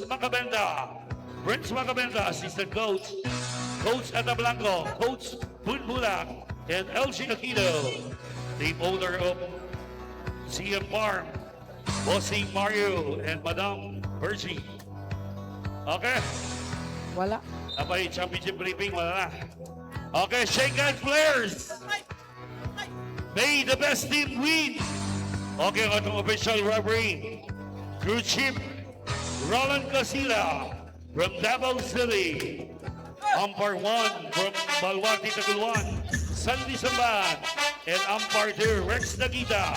Macabenda. Prince Macabenda, assistant coach. Coach Atablanco, Coach Bunbulak, and LG Aquino. Team owner of CM Farm, Bossing Mario, and Madam Virgie. Okay. Wala. Abay, championship briefing, wala na. Okay, shake hands, players. May the best team win. Okay, ang atong official referee. Crew chief, Roland Casilla from Davao City. Umpire 1 from Balwati, Taguluan, Sandy Samban. And umpire 2, Rex Nagita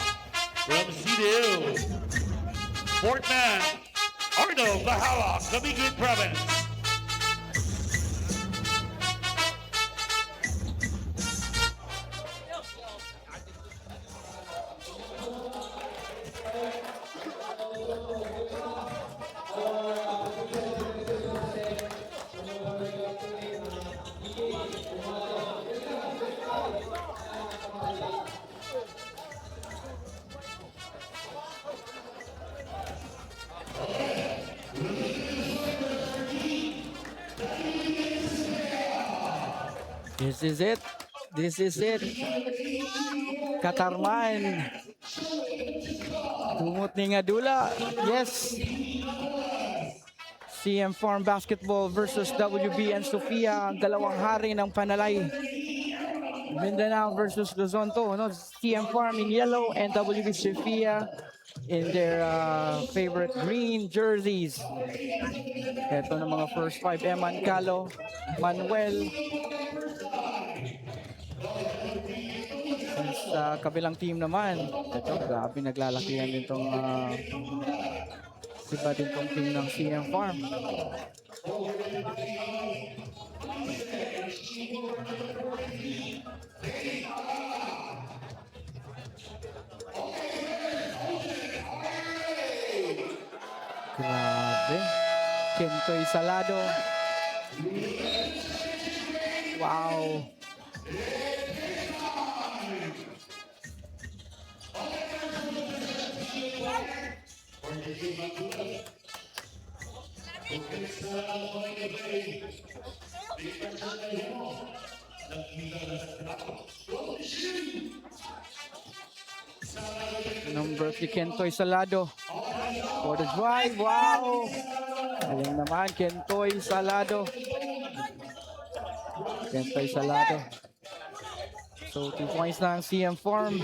from CDU. Fourth man, Arno Bahala, Camiguin Province. This is it. This is it. Katarman. Tumot ni nga dula. Yes. CM Farm Basketball versus WBN Sofia. Ang dalawang hari ng Panalay. Mindanao versus Luzon to. No? CM Farm in yellow and WB Sofia in their favorite green jerseys. Ito ng mga first five. Eman Calo, Manuel. Sa kabilang team naman, ito, grabe naglalakihan din itong iba din itong team ng CM Farm. Grabe. Kentoy Salado. Wow. Number 3, Kentoy Salado. For the drive, wow! Alam naman, Kentoy Salado. Kentoy Salado. So, 2 points na ang CM Farm.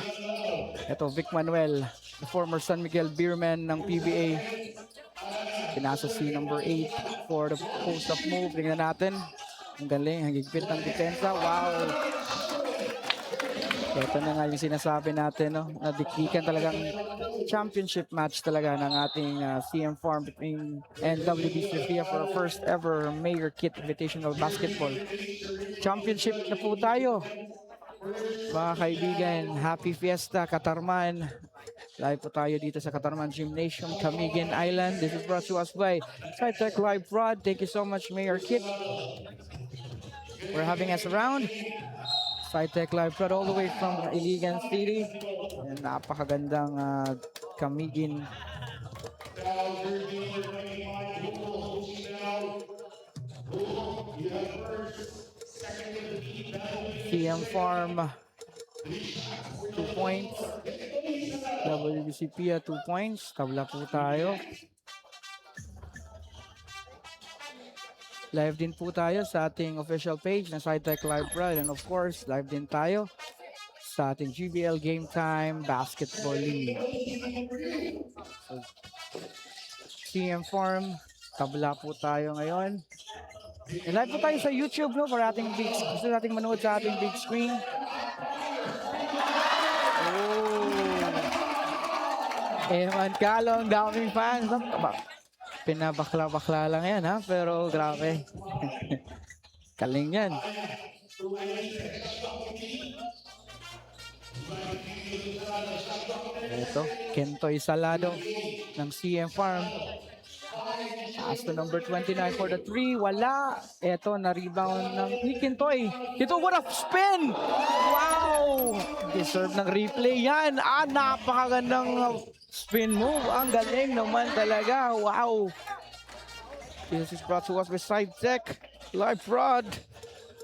Ito, Vic Manuel, the former San Miguel Beerman ng PBA. Pinasa si number 8 for the post-up move. Tingnan natin. Ang galing, ang higpit ng depensa. Wow! Ito na nga yung sinasabi natin, no? Dikdikan talagang championship match talaga ng ating CM Farm between NWB Sofia for a first ever Mayor Kit Invitational Basketball. Championship na po tayo. Mga kaibigan, happy fiesta, Katarman. Live po tayo dito sa Katarman Gymnasium, Camiguin Island. This is brought to us by SciTech Live Prod. Thank you so much, Mayor Kit. We're having us around. SciTech Live Prod all the way from Iligan City. And napakagandang Camiguin. CM Farm 2 points. WBC Pia 2 points. Tabla po tayo. Live din po tayo sa ating official page na SciTech Live Prod, and of course, live din tayo sa ating GBL Game Time Basketball League. So, CM Farm, tabla po tayo ngayon. And live po tayo sa YouTube, no, para ating big, gusto nating manood sa ating big screen. Oh. Eman Calo, ang daming fans. Pinabakla-bakla lang yan, ha? Pero grabe. Kaling yan. Ito, Kentoy Salado ng CM Farm. Taas to number 29 for the 3. Wala. Ito, na-rebound ng Kentoy. Ito, what a spin! Wow! Deserve ng replay yan. Napakagandang spin move. Ang galing naman talaga. Wow! This is brought to us by SideTech, Live Rod.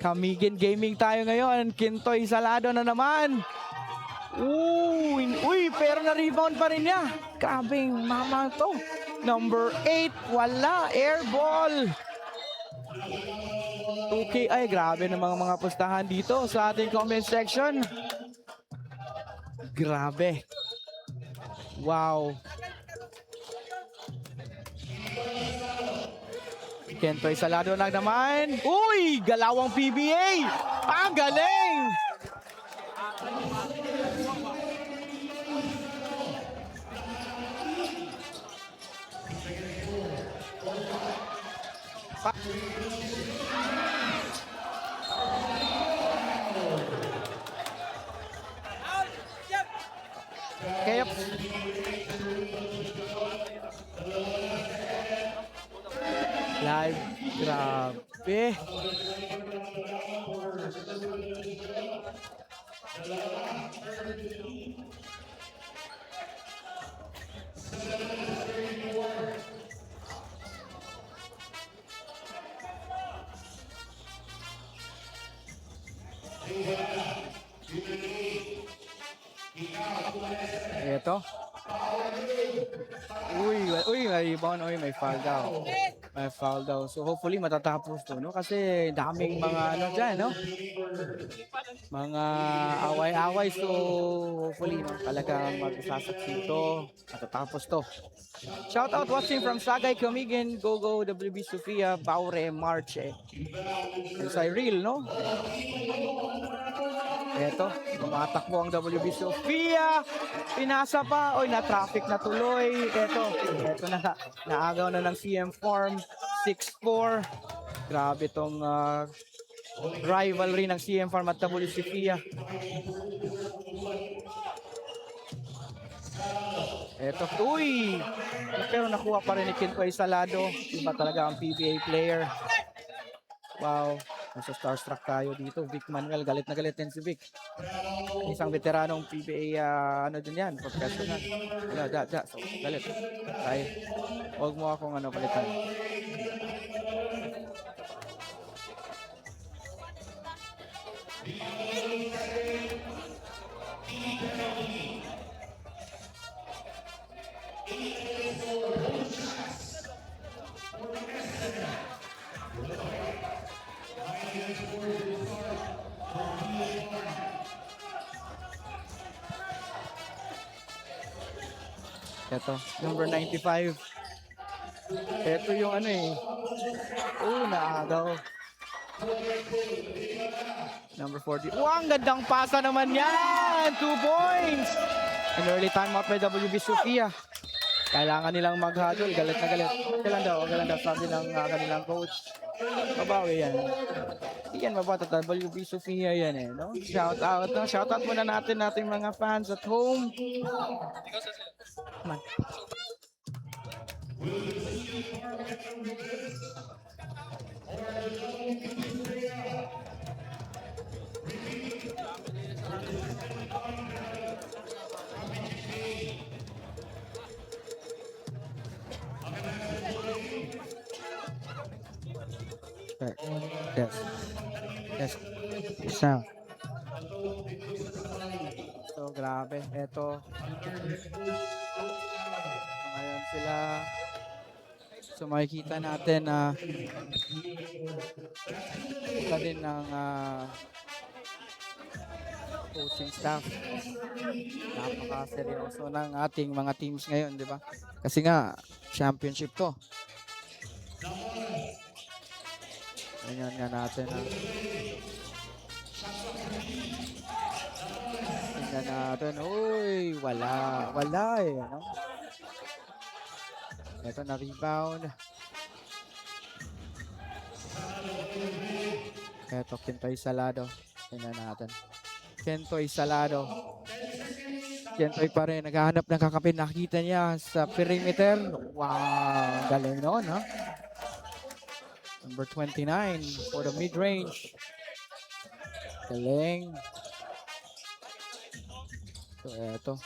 Kamigin Gaming tayo ngayon. Kintoy Salado na naman. Uy, pero na-rebound pa rin niya. Grabing mama to. Number 8, wala. Airball. 2K, ay grabe ng mga pustahan dito sa ating comment section. Grabe. Wow. Kentoy Salado na naman. Uy, galawang PBA. Ang galing. Kaya live, grabe. Ito. Uy, may rebound. Uy, may foul daw. May foul daw. So hopefully matatapos to, no? Kasi daming mga ano dyan, no? Mga away-away. So hopefully talagang magsasaksi to. Matatapos to. Shout out watching from Sagay, Camiguin, Gogo, WB Sofia, Baure, Marche. And Cyril, no? Eto, tumatakbo ang WB Sofia. Pinasa pa. Oy, na-traffic na tuloy. Eto na. Naagaw na ng CM Farm. 6-4. Grabe tong rivalry ng CM Farm at WB Sofia. Eto, uy! Pero nakuha pa rin ni Kintoy Salado. Iba talaga ang PBA player. Wow. Nasa starstruck tayo dito. Vic Manuel, galit na galit din si Vic. Isang veteranong PBA, ano din yan, professional. So, galit. Ay, huwag mo akong palitan. Ito, number 95. Ito yung naagaw. Number 40. Ang gandang pasa naman yan! 2 points! An early timeout by WB Sofia. Kailangan nilang mag-huddle. Galit na galit. Okay lang daw. Sabi ng kanilang coach. Mabawi yan. Yan, mabata. WB Sofia yan no? Shout out. No? Shout out muna natin mga fans at home. Man. Yes. Sound. So, grabe. Ito. Ngayon sila. So, makikita natin na ito din ng coaching staff. Napaka-seryoso ng ating mga teams ngayon, di ba? Kasi nga, championship to. Tingnan nga natin. Tingnan natin. Uy, wala no? Ito na rebound. Ito, Kintoy Salado. Tingnan natin. Kintoy Salado. Kintoy pa rin. Naghahanap ng kakapin. Nakita niya sa perimeter. Wow, galing noon, ha? Number 29 for the mid-range. Galing. So, eto.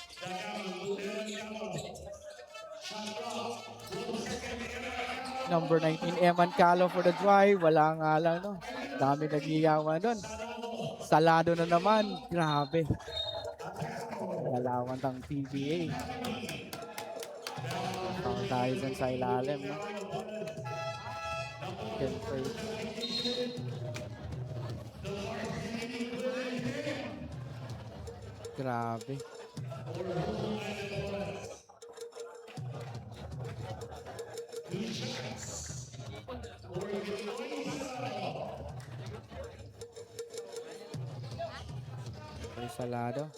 Number 19, Eman Calo for the drive. Wala nga lang, no? Dami nagiyawan doon. Salado na naman. Grabe. Galawan ng PBA. Foul tayo dyan sa ilalim, no? Siyempre. Grabe. May salado.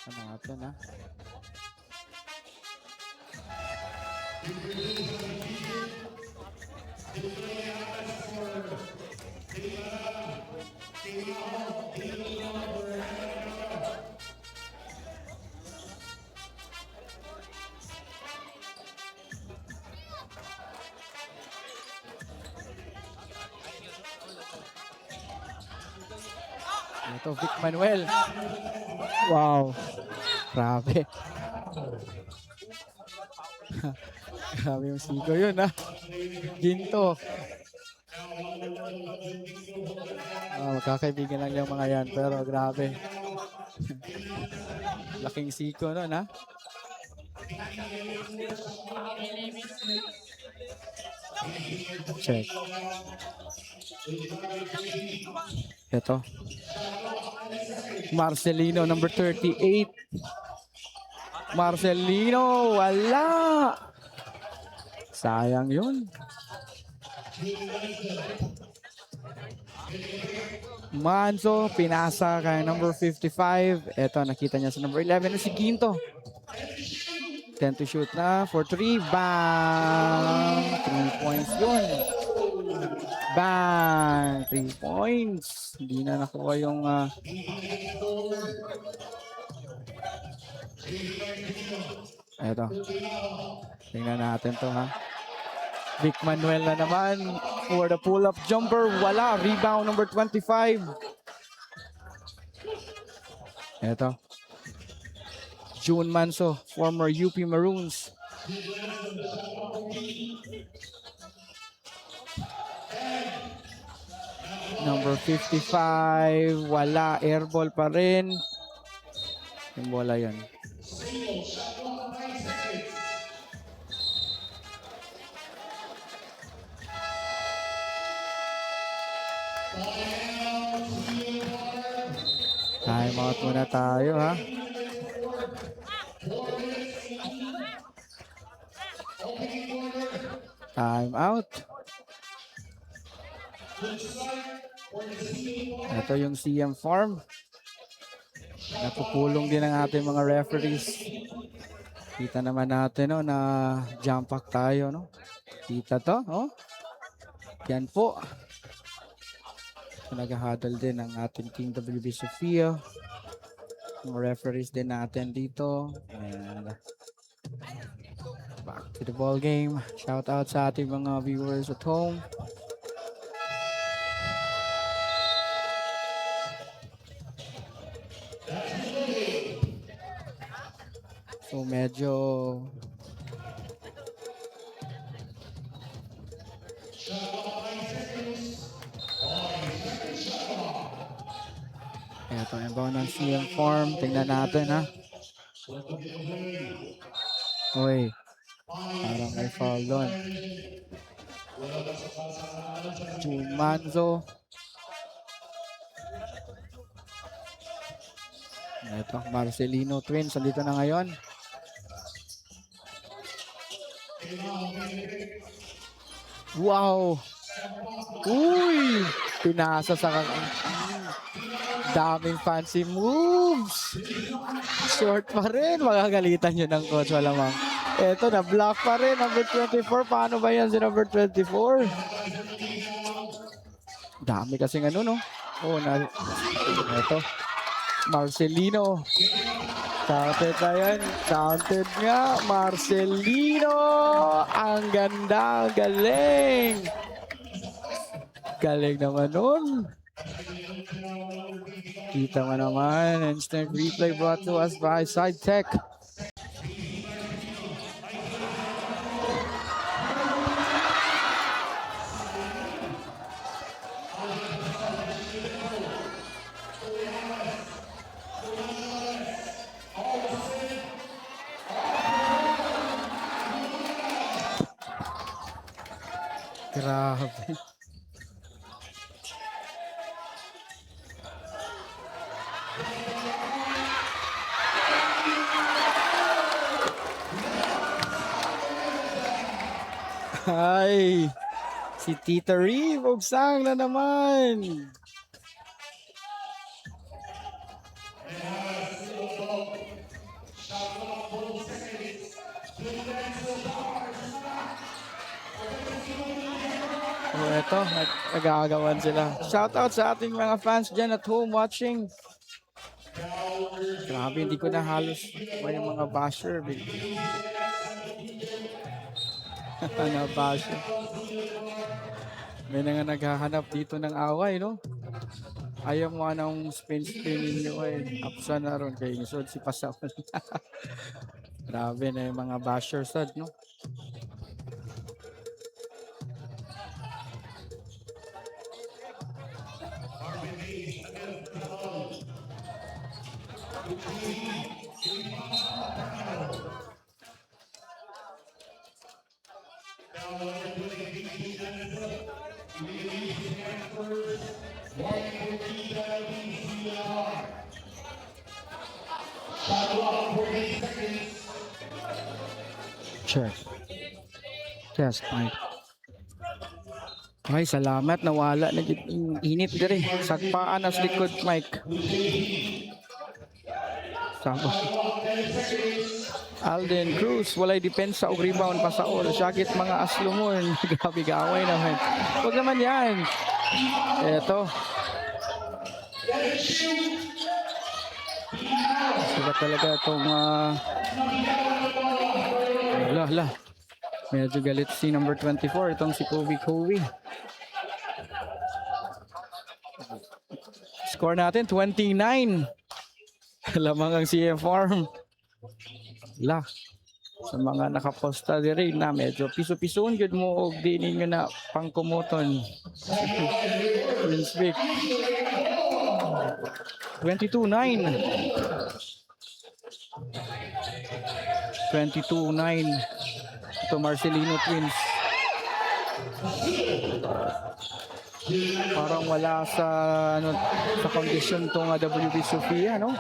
Ano natin, ha? Ito, Vic Manuel. Wow. Grabe. Grabe yung sigo yun, ha? Ginto. Magkakaibigan lang yung mga yan, pero grabe. Laking siko nun, ha? Check. Ito. Marcelino, number 38. Marcelino, wala. Sayang yun. Manso, pinasa kay number 55. Ito, nakita niya sa number 11 na si Ginto. 10 to shoot na for 3. Bang! 3 points yun. Bang! 3 points. Hindi na nakuha yung eto. Tingnan natin to, ha. Vic Manuel na naman for the pull-up jumper. Wala. Rebound number 25. Eto. June Manso, former UP Maroons. Number 55. Wala. Airball pa rin. Yung bola yun. Time out muna tayo, ha. Time out. Ito yung CM Farm. Napupulong din ang ating mga referees. Kita naman natin, no, na jump pack tayo, no. Kita to, oh. Yan po. Nag-huddle din ang ating Team WB Sofia. Mga referees din natin dito. And back to the ball game. Shout out sa ating mga viewers at home. So medyo ito yung bawang ng CM Farm. Tingnan natin, ha. Uy. Parang may foul doon. Jumanzo. Ito, Marcelino Twins. Andito na ngayon. Wow. Uy. Pinasa sa daming fancy moves. Short pa rin. Magagalitan yun ng coach. Malamang. Eto, na-block pa rin. Number 24. Paano ba yan si number 24? Dami kasing ano, no? Oh, eto. Marcelino. Counted na yan. Counted nga. Marcelino. Ang ganda. Galing. Galing naman nun. Kita mo naman, instant replay brought to us by Side Tech. Grabe. Ay, si Tita Ree, bugsang na naman. Oh, eto, nag-aagawan sila. Shoutout sa ating mga fans dyan at home watching. Grabe, hindi ko na halos ba yung mga basher. Mga basher. May na nga naghahanap dito ng away, no? Ayaw mo anong spin ninyo eh. Apsa na ron kay Nisod si Pasaw. Grabe na yung mga basher sad, no? Check. Yes, Mike. Ay, salamat. Nawala na yung init dire. Sagpaan as likod, Mike. Sabo. Alden Cruz, walay depensa o rebound pa sa all. Sakit mga aslumon. Grabe gaway naman. Huwag naman yan. Eto. Sila talaga itong Hala. Medyo galit si number 24. Itong si Kobe. Score natin, 29. Lamang ang CM Farm. La. Sa mga nakaposta dire na medyo piso-pisoon gud mo og di ninyo na pangkumuton. Brunswick. 22-9. 22-9. Ito Marcelino Twins. Parang wala sa condition tong WB Sofia, no?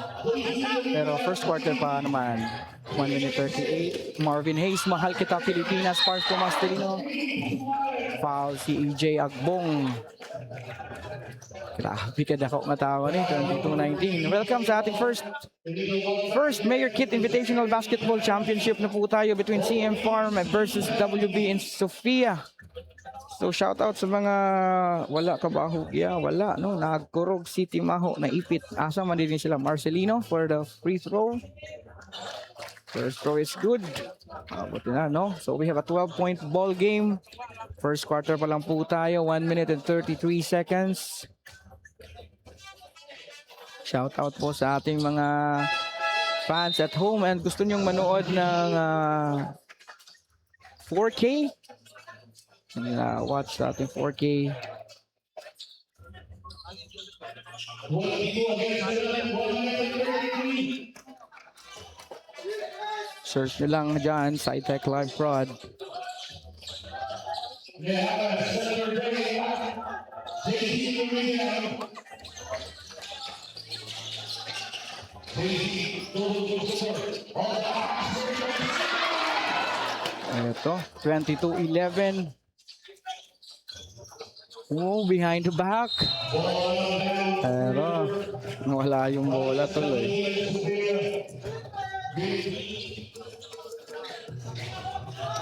Pero first quarter pa naman. 1 minute 38. Marvin Hayes, mahal kita Pilipinas. Parts to Marcelino. Foul si EJ Agbong. Grabe ka dako nga tawa ni 22-19. Welcome sa ating first Mayor Kit Invitational Basketball Championship na po tayo between CM Farm versus WB in Sofia. So shout out sa mga wala kabahugya, wala no, nagkurog City Maho na ipit. Asa man din sila Marcelino for the free throw. First throw is good. Buti na, no? So we have a 12-point ball game. First quarter pa lang po tayo, 1 minute and 33 seconds. Shout out po sa ating mga fans at home and gusto nyong manood ng 4K. Watch sa ating 4K. Search nyo lang dyan, SciTech Live Prod. Ito, 22-11. Oh, behind the back. Pero, wala yung bola tuloy.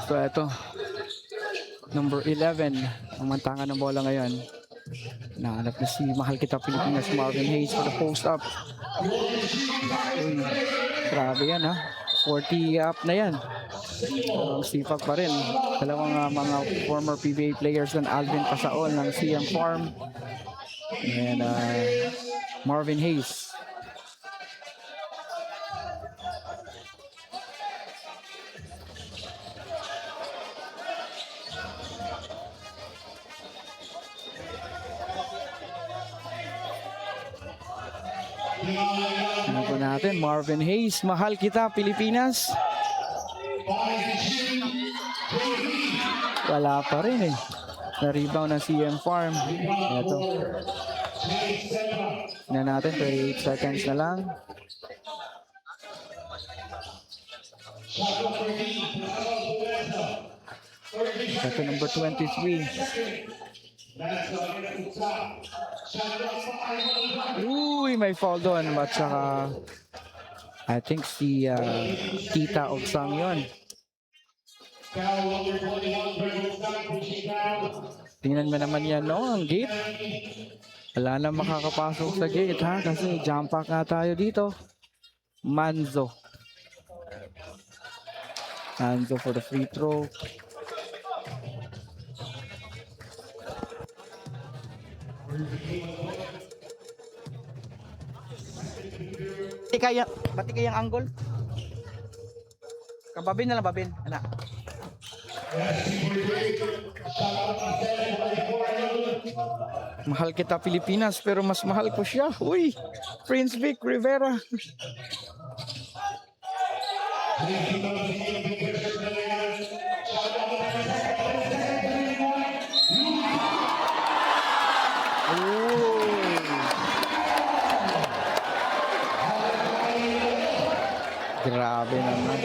So, ito. Number 11. Ang mantangan ng bola ngayon. Nahanap na si Mahal Kita Pilipinas, Marvin Hayes for the post-up. Grabe yan, ha? 40 up na yan. Sipag pa rin. Dalawang mga former PBA players ng Alvin Pasaol ng CM Farm. And Marvin Hayes. Ano po natin? Marvin Hayes. Mahal kita, Pilipinas. Wala pa rin eh. Na-rebound ng CM Farm. Ito. Na natin, 38 seconds na lang. Ito, number 23. Uy, may foul doon. At saka, I think si Tita Ogsang yun. Tingnan mo naman yan, no? Ang gate. Wala na makakapasok sa gate, ha? Kasi jump pack nga tayo dito. Manzo. Manzo for the free throw. Bati kayang angle? Kababin na lang, babin. Anak. Mahal kita, Pilipinas, pero mas mahal ko siya. Uy, Prince Vic Rivera. Grabe naman.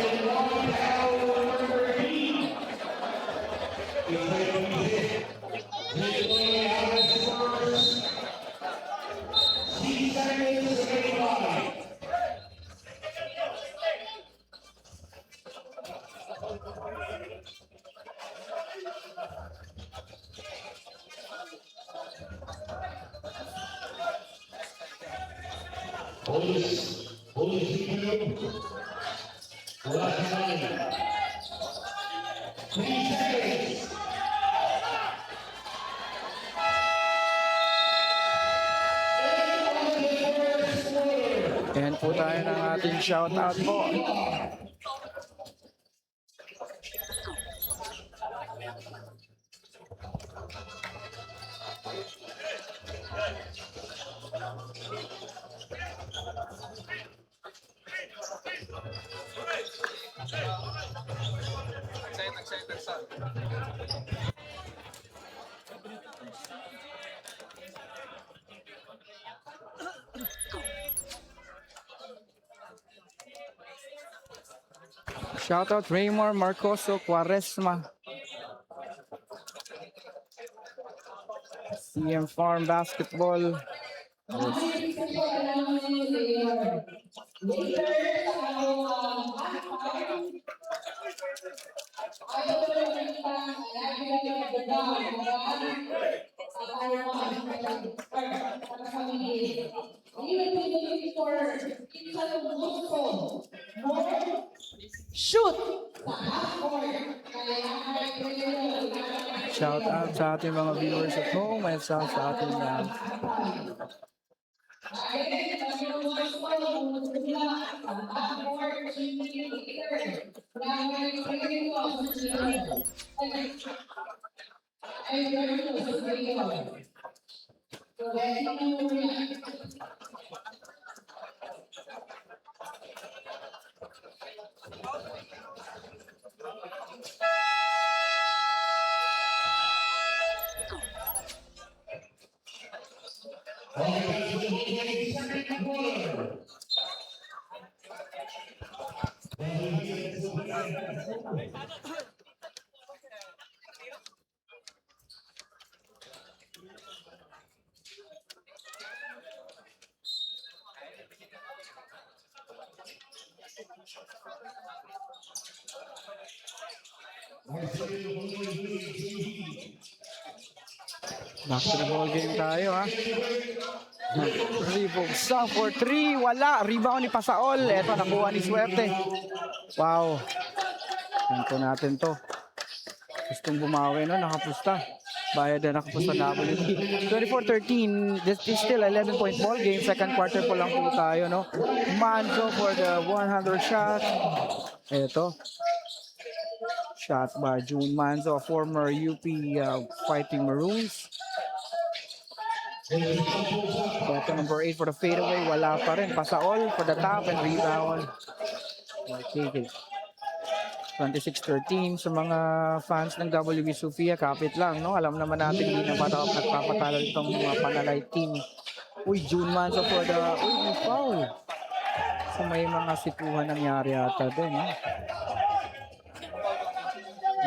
Ayan po tayo ng ating shoutout po. Shoutout Raymar Marcoso Quaresma. CM Farm Basketball. Shoot! Shout out sa ating mga viewers at home at sa ating basketball game tayo, ha. Ribogsa for 3, wala. Rebound ni Pasaol. Eto, nakuha ni Swerte. Wow. Ganito natin to. Gustong bumawi, no? Nakapusta. Bayad na ako po sa WB. 24-13, this is still 11-point ball game. Second quarter po lang po tayo, no? Manzo for the 100 shot. Ito. Shot by June Manzo, a former UP Fighting Maroons. Ito, number 8 for the fadeaway. Wala pa rin. Pasaol for the top and rebound. Okay. 26-13 sa mga fans ng WB Sofia, kapit lang, no? Alam naman natin hindi na nagpapatalo itong mga Panalay team. Uy, June Manzo for the... Uy, may foul. So may mga sikuhan nangyari ata din, no?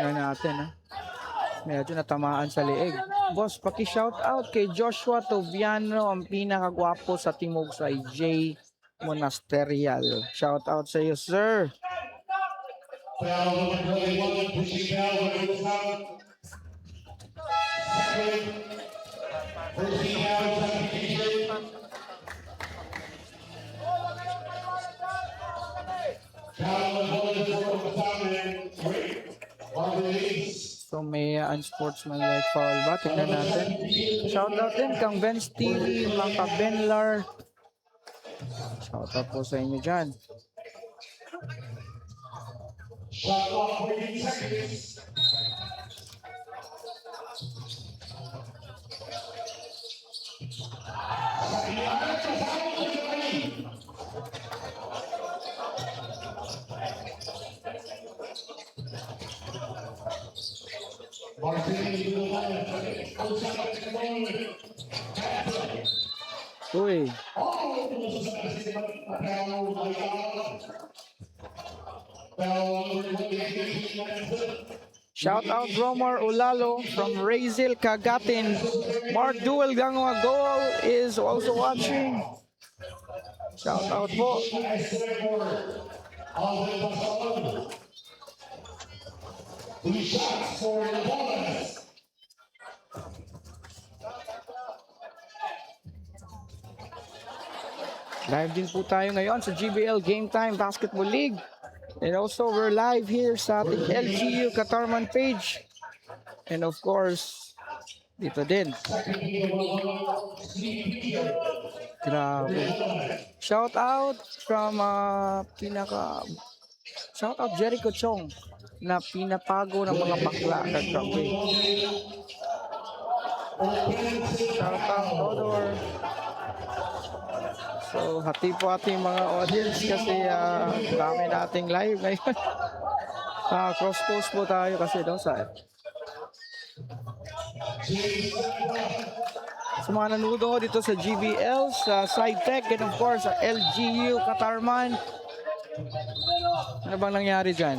Yan natin, ha? Medyo natamaan sa leeg. Boss, paki-shout out kay Joshua Tobiano, ang pinakagwapo sa Timog sa J. Monasterial. Shout out sa iyo, sir. So may unsportsmanlike foul ba? Tingnan natin. Shout out din kang Ben's TV, Maka Benlar. Shout out po sa inyo dyan. Uy. Shout out Romar Ulalo from Razil Cagatin. Mark Duel Gangwa Goal is also watching. Shout out po. Live din po tayo ngayon sa GBL Game Time Basketball League. And also we're live here sa ating LGU Katarman page. And of course, dito din. Grabe. Shout out from shout out Jericho Chong na pinapago ng mga bakla kagabi. Shout out Odor. So, hati po ating mga audience kasi dami nating live ngayon. Cross-post po tayo kasi daw sa mga nanonood ko dito sa GBL, sa SideTech, and of course sa LGU Katarman. Ano bang nangyari dyan?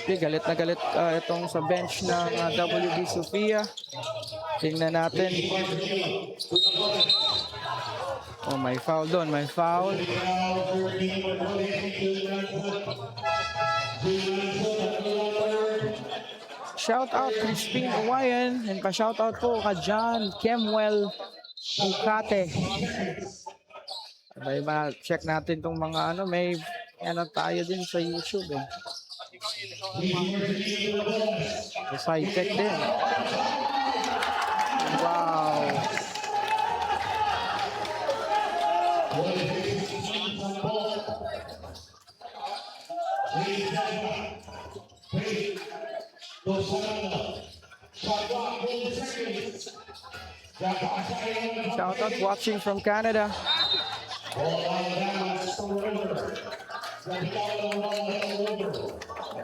Okay, galit na galit itong sa bench ng WB Sofia. Tingnan natin. Oh, may foul doon, may foul. Shout out Crispin Uwayan and pa-shout out po ka John Kemwell Ukate. Check natin tong mga may tayo din sa YouTube eh. Sa SideTech din. Wow. Shout out watching from Canada.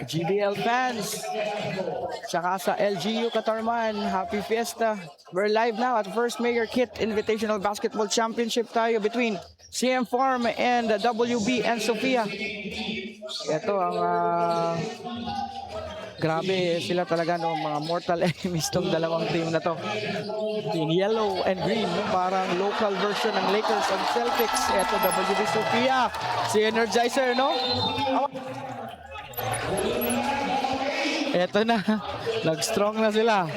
GBL fans, tsaka sa LGU Katarman, happy fiesta. We're live now at the first Mayor Kit Invitational Basketball Championship tayo between CM Farm and WB and Sofia. Ito ang grabe sila talaga, no, mga mortal enemies tong dalawang team na to. In yellow and green, no, parang local version ng Lakers and Celtics. Ito WB Sofia, si Energizer, no? Eto na, nag-strong na sila.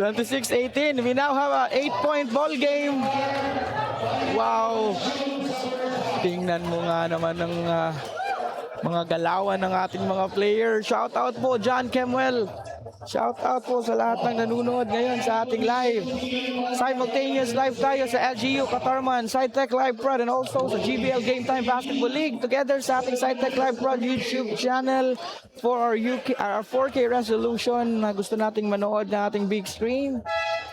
26-18, we now have a 8-point ball game. Wow! Tingnan mo nga naman ng mga galawan ng ating mga player. Shout out po John Kemuel. Shout out po sa lahat ng nanonood ngayon sa ating live. Simultaneous live tayo sa LGU Katarman, SciTech Live Prod, and also sa GBL Game Time Basketball League together sa ating SciTech Live Prod YouTube channel for our 4K resolution na gusto nating manood na ating big screen.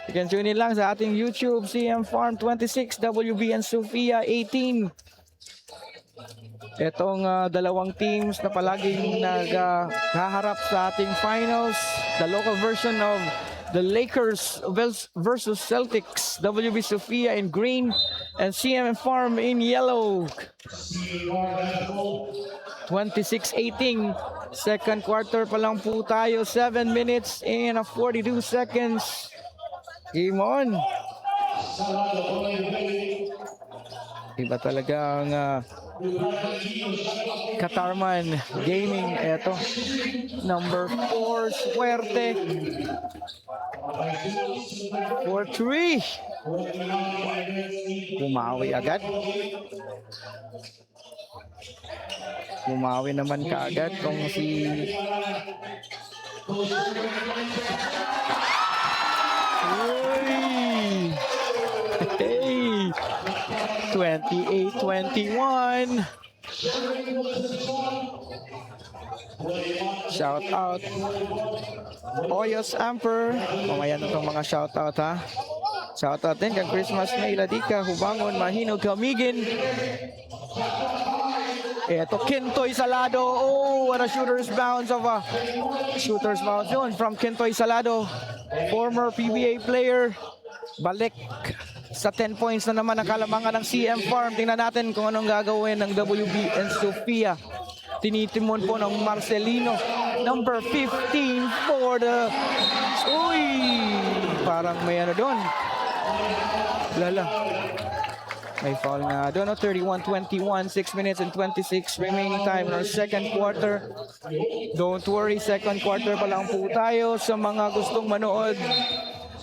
You can tune in lang sa ating YouTube, CM Farm 26, WB and Sofia 18. Itong dalawang teams na palaging naghaharap sa ating finals, the local version of the Lakers versus Celtics, WB Sofia in green and CM Farm in yellow. 26-18, second quarter pa lang po tayo, 7 minutes and 42 seconds. Game on. Iba talaga ang Katarman Gaming. Eto, number 4, Suerte. 4-3. Bumawi agad. Bumawi naman kaagad kung si hey, 28-21. Shout out Oyos Amper. Mamaya na itong mga shout out ha. Shout out din kang Christmas May Ladika, Hubangon, Mahinog, Kamigin. Eto, Kintoy Salado. Oh, what a shooter's bounce yun from Kintoy Salado, former PBA player. Balik sa 10 points na naman ang kalamangan ng CM Farm. Tingnan natin kung anong gagawin ng WB and Sofia. Tinitimon po ng Marcelino, number 15 for the... Uy! Parang may ano doon. Lala. May foul nga doon. 31-21, 6 minutes and 26 remaining time in our second quarter. Don't worry, second quarter pa lang po tayo. Sa mga gustong manood,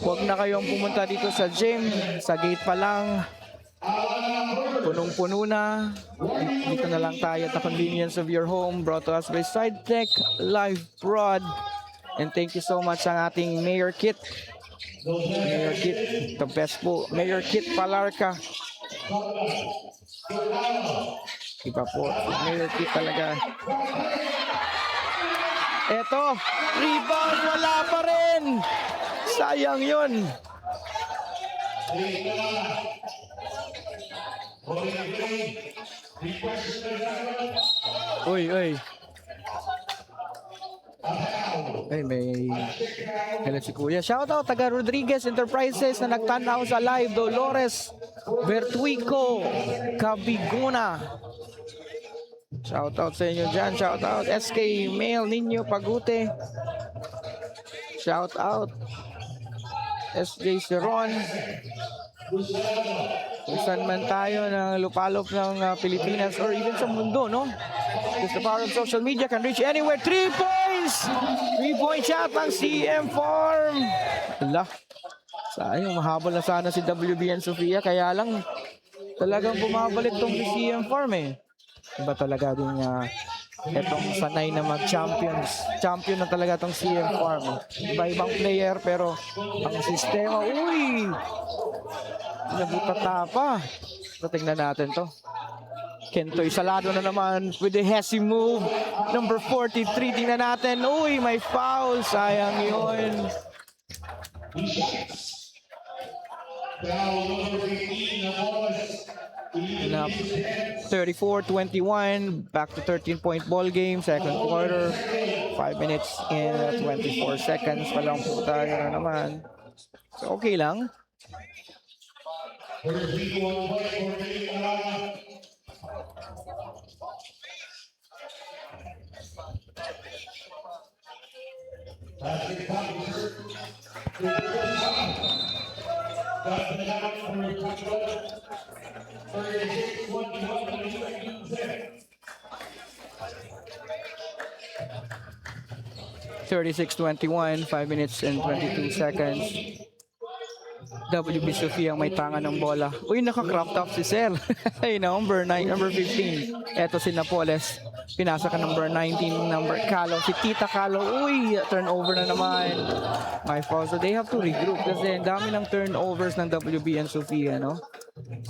huwag na kayong pumunta dito sa gym. Sa gate pa lang. Punong-puno na. Dito na lang tayo at the convenience of your home. Brought to us by SciTech Live Prod. And thank you so much ang ating Mayor Kit. Mayor Kit, the best po. Mayor Kit Palarca. Iba po. Mayor Kit talaga. Eto, rebound, wala pa rin. Sayang yun. Uy, uy. Ay, may hello si Kuya. Shoutout taga Rodriguez Enterprises na nagtanaw sa live. Dolores Bertuico Cabiguna. Shoutout sa inyo dyan. Shoutout SK Mail Ninyo Pagute. Shoutout SJ Seron. Kung saan man tayo ng lupalop ng Pilipinas or even sa mundo, no? Because the power of social media can reach anywhere. 3 points! 3-point shot ang CM Farm. Ala, sayang, mahabol na sana si WB and Sofia. Kaya lang, talagang bumabalik tong si CM Farm eh. Iba talaga din etong sanay na mag-champions. Champion na talaga tong CM Farm. Iba-ibang player pero ang sistema, uy! Nabutata pa. So, tingnan natin to. Kintoy Salado na naman with the Hesi move. Number 43. Tingnan natin. Uy, may foul. Sayang yun. Enough. 34-21. Back to 13-point ball game. Second quarter. 5 minutes and 24 seconds pa lang po tayo na naman. So, okay lang. $36-21, 5 minutes and 22 seconds. WB Sofia ang may tangan ng bola. Uy, naka-crop top si Sel. Ay, number 15. Eto si Napoles. Pinasa ka number 19, number Calo. Si Tita Calo. Uy, turnover na naman. My fault. So they have to regroup kasi ang dami ng turnovers ng WB and Sofia, no?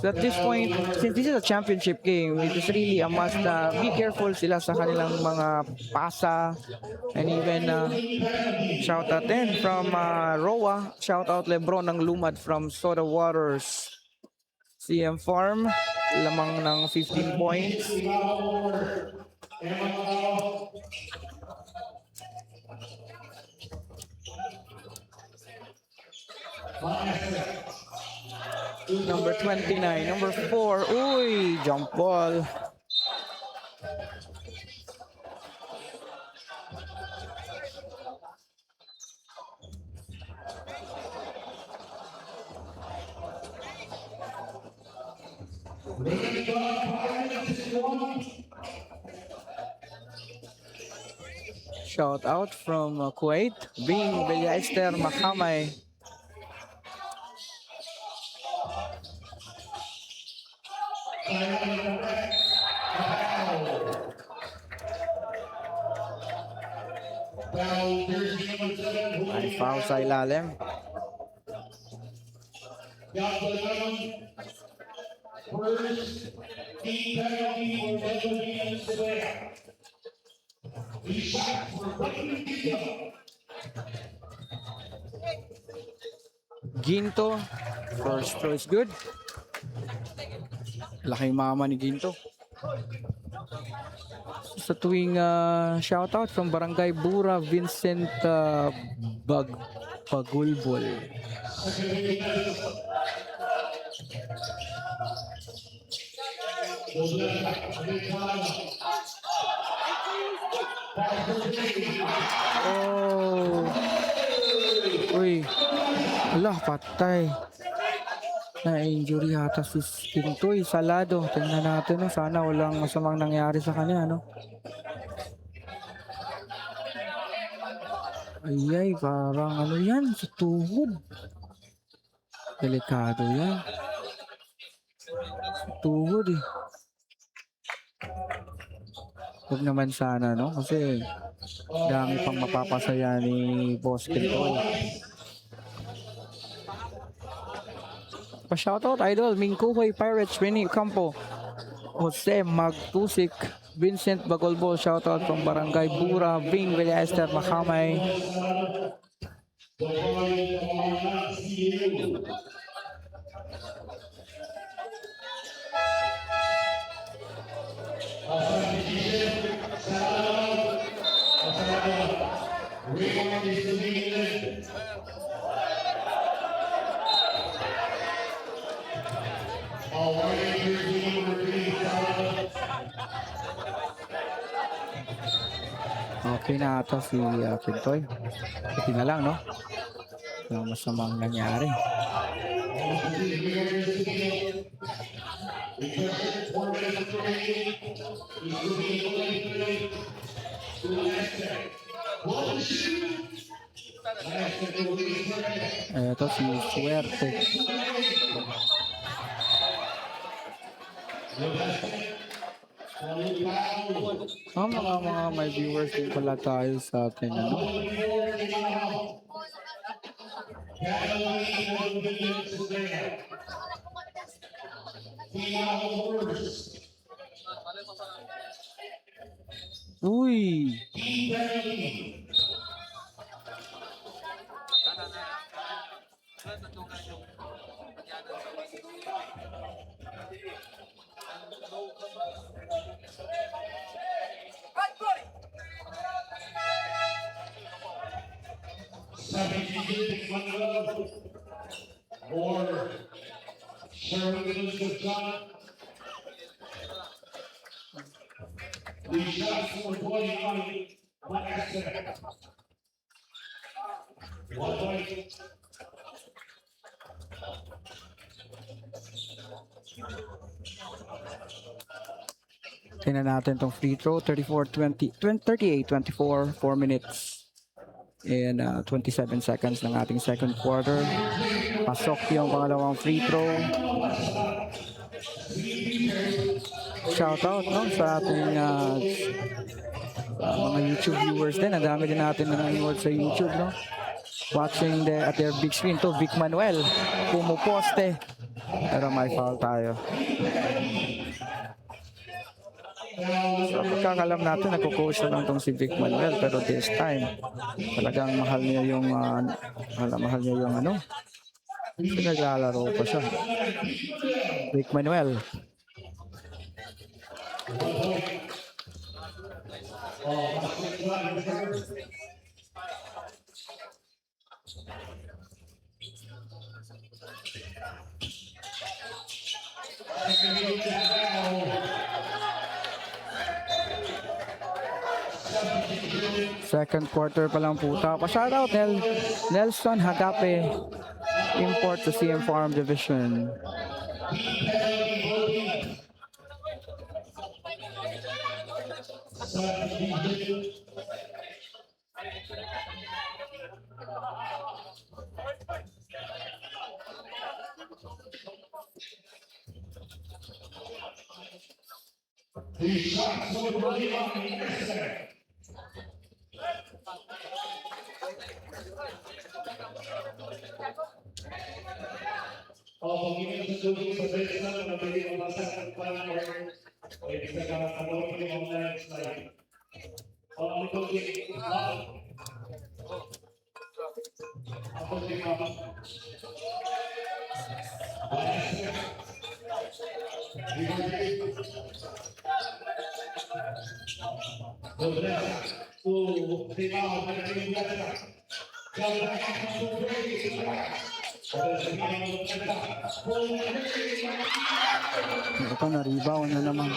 So at this point, since this is a championship game, it is really a must na be careful sila sa kanilang mga pasa. And even shout out din from Roa, shout out Lebron ng Lumad from Soda Waters. CM Farm, lamang ng 15 points. Number 29, number 4. Uy, jump ball. Shout out from Kuwait, Bing Beliaester Makamay. May foul sa ilalim. Ginto, first throw is good. Laking mama ni Ginto. Sa tuwing shoutout from Barangay Bura, Vincent Pagulbol. Oh. Uy. Ala, patay. Na-injury yata si Gintoy Salado. Tingnan natin, no? Sana walang masamang nangyari sa kanya, no? Ayay, parang ano yan, sa tuhod. Delikado yan. Sa tuhod eh. Huwag naman sana, no? Kasi dami pang mapapasaya ni Boss Gintoy. Pa-shoutout idol, Mingkuhoy Pirates, Winnie Campo, Jose Magtusik, Vincent Bagolbo, shoutout from Barangay Bura, Bing Beliaester Makamay. Okay na ata si Pintoy. Ito na lang, no? Walang masamang nangyari. Ito si Suerte. Mga may viewers din pala tayo sa atin, ano? Uy! Or Sherman Elizabeth John. The shots were pointing on one accident. One point. Tingnan natin tong free throw, 38-24, 4 minutes and 27 seconds ng ating second quarter. Pasok yung pangalawang free throw. Shoutout no sa ating mga YouTube viewers din. Ang dami din natin nanonood sa YouTube, no? Watching at their big screen to. Vic Manuel pumuposte pero may foul tayo. So pagkakalam natin nagko-coach na lang tong si Vic Manuel, pero this time talagang mahal niya yung ano, naglalaro pa siya. Vic Manuel. Second quarter pa lang po. Pa-shoutout Nelson Hagape, import sa CM Farm Division. Ito na rebound na naman.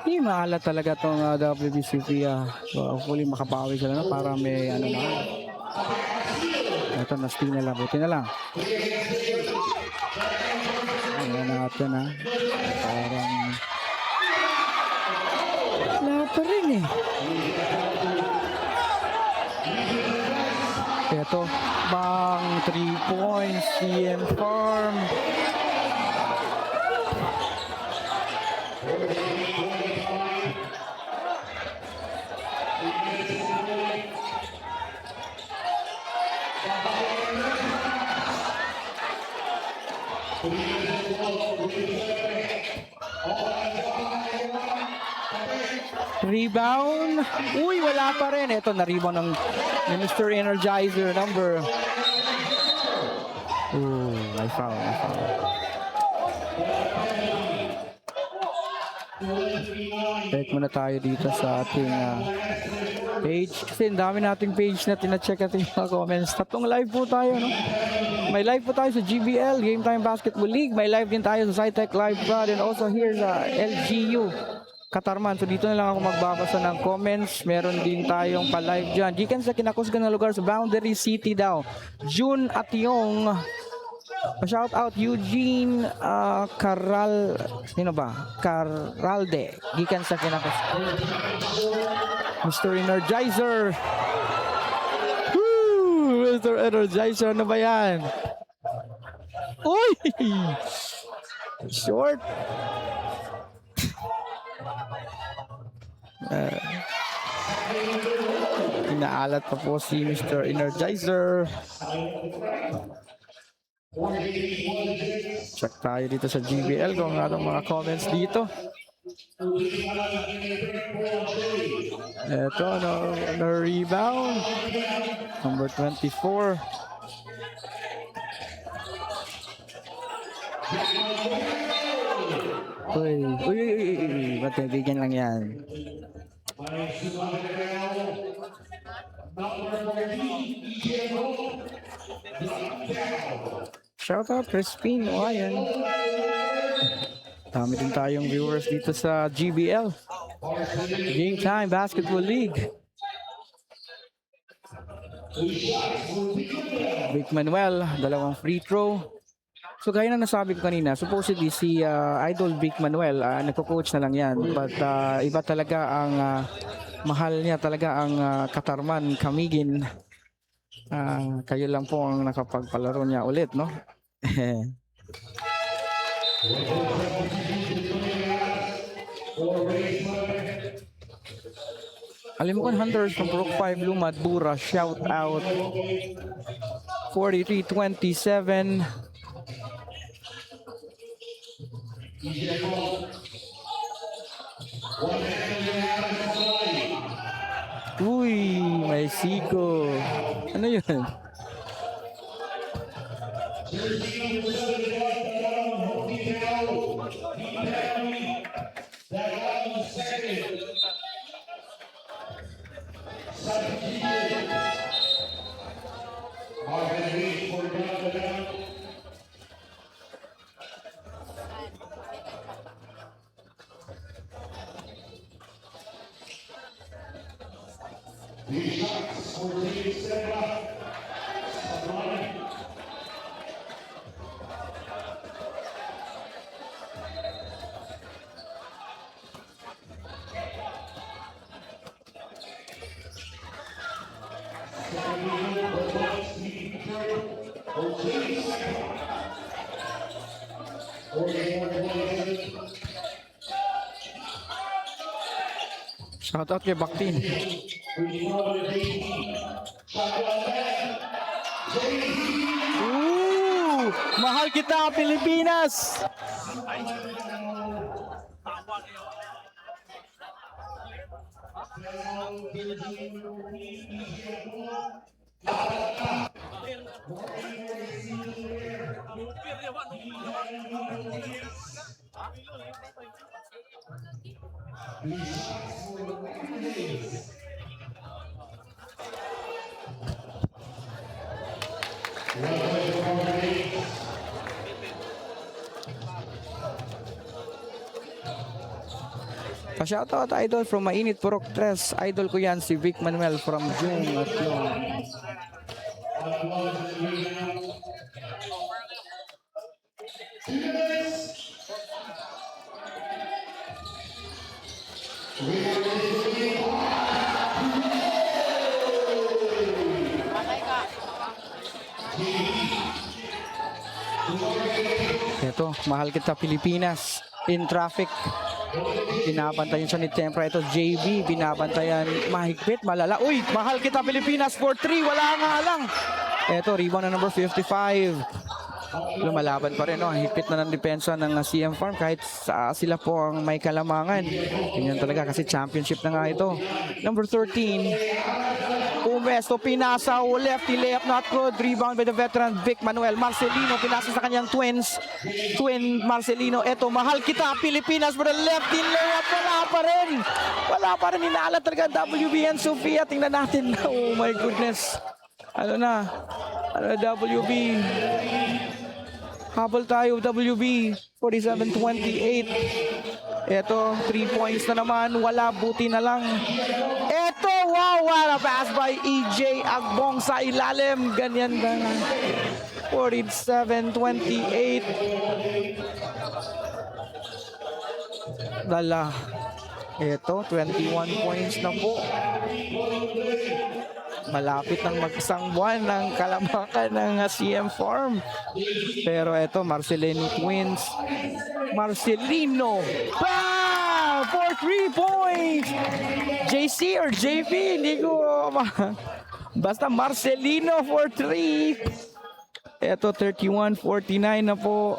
Hindi maalat talaga itong WBCP. So hopefully makabawi sila na para may ano na. Ito na steal na lang. Buti na lang. Ayan natin parang wala pa rin eh. Ito bang 3 points CM Farm. Rebound. Uy, wala pa rin. Ito na rebound ng Mr. Energizer number. I foul. Check muna tayo dito sa ating page. Kasi ang dami nating page na tina-check natin yung mga comments. Tatlong live po tayo, no? May live po tayo sa GBL, Game Time Basketball League. May live din tayo sa SciTech Live Prod and also here sa LGU Katarman. So dito na lang ako magbabasa ng comments. Meron din tayong pa-live dyan. Gikan sa kinakusgan na lugar sa Boundary City daw. June at yung shout out Eugene Caralde. Gikan sa kinakusgan. Mr. Energizer. Woo! Mr. Energizer, ano ba yan? Uy! Short. Inaalat pa po si Mr. Energizer. Check tayo dito sa GBL kung anong mga comments dito. Ito, no rebound. Number 24. Uy. Matibigyan lang yan. Shout out Crispin. Ayan. Dami din tayong viewers dito sa GBL. Game Time Basketball League. Vic Manuel, dalawang free throw. So gaya na nasabi ko kanina, supposedly si Idol Vic Manuel, nagko-coach na lang yan. But iba talaga ang mahal niya talaga ang Katarman Kamigin. Kayo lang po ang nakapagpalaro niya ulit, no? Alimukan Hunters from Brook 5 Lumad Bura, shout out. 43-27. Uy, may siko. Ano yun? Shoutout kay Baktin. Ooh! Mahal kita, Pilipinas! Pa-shoutout idol from Mainit Purok 3. Idol ko yan si Vic Manuel from June at yun. Ito, mahal kita Pilipinas in traffic. Binabantayan siya ni Tempra. Ito JB, binabantayan mahigpit, malala. Uy, mahal kita Pilipinas for 3, wala nga lang. Ito, rebound na number 55. Lumalaban pa rin, no? Higpit na ng depensa ng CM Farm kahit sila po ang may kalamangan. Ganyan talaga kasi championship na nga ito. Number 13. Umesto, pinasa, lefty layup, not good. Rebound by the veteran Vic Manuel. Marcelino, pinasa sa kanyang twin Marcelino. Eto, mahal kita Pilipinas for the lefty layup. Wala pa rin. Inaala talaga WBN Sofia. Tingnan natin. Oh my goodness. Ano na WB. Habol tayo WB. 47-28. Eto, 3 points na naman. Wala, buti na lang. Eto, wow, what a pass by EJ Agbong sa ilalim. Ganyan na. 47-28. Dala. Eto, 21 points na po. Malapit ng mag-isang buwan ng kalamakan ng CM Farm. Pero eto, Marcelino Twins. Marcelino. Bam! For 3 points! JC or JP? Hindi ko basta Marcelino for 3. Eto, 31-49 na po.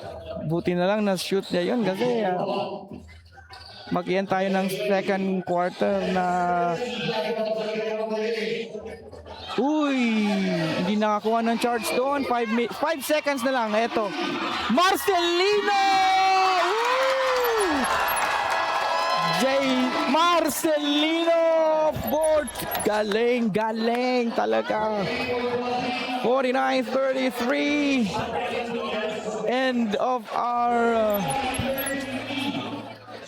Buti na lang na-shoot niya yun kasi mag-iyan tayo ng second quarter na hindi nakakuha ng charge doon. 5 seconds na lang. Eto, Marcelino! Marcelino Fort. Galing talaga. 49-33. End of our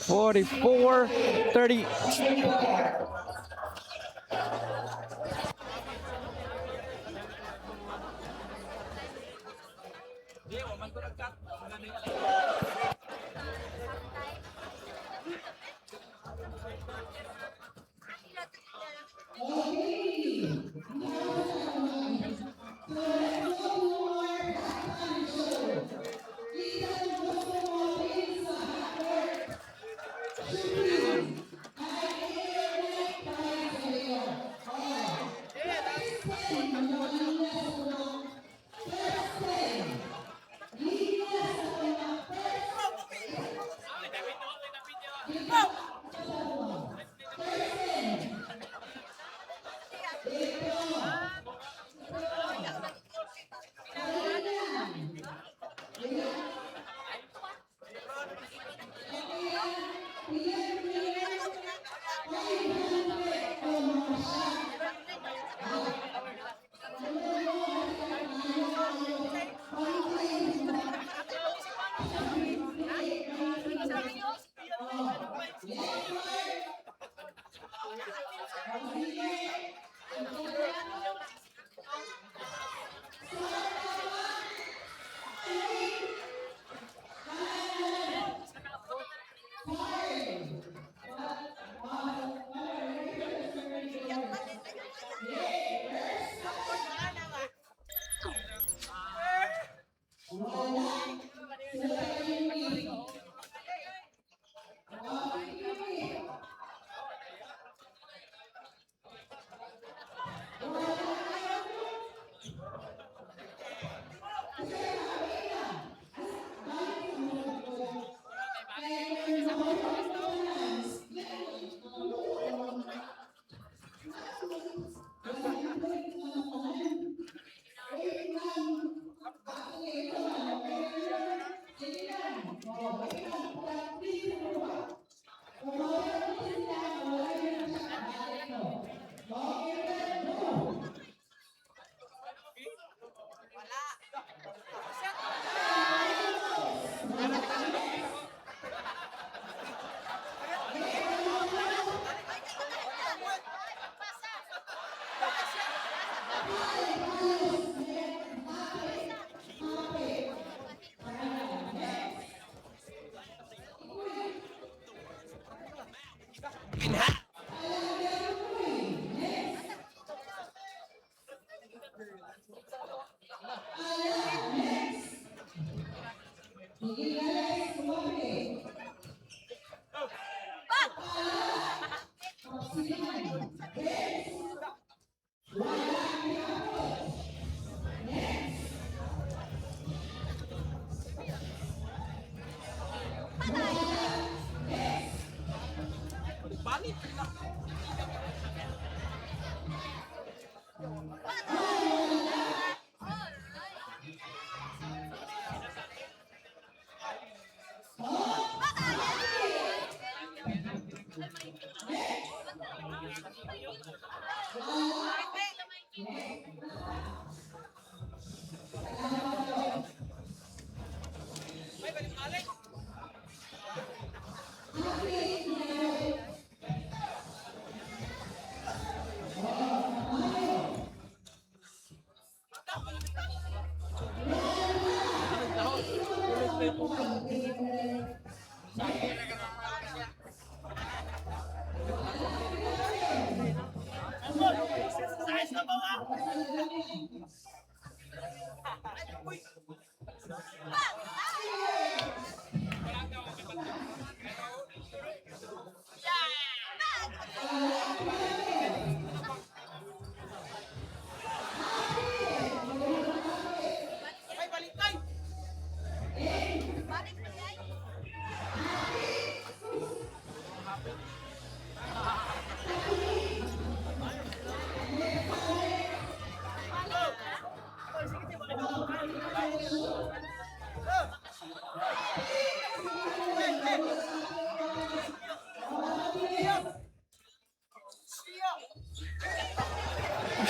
44-30.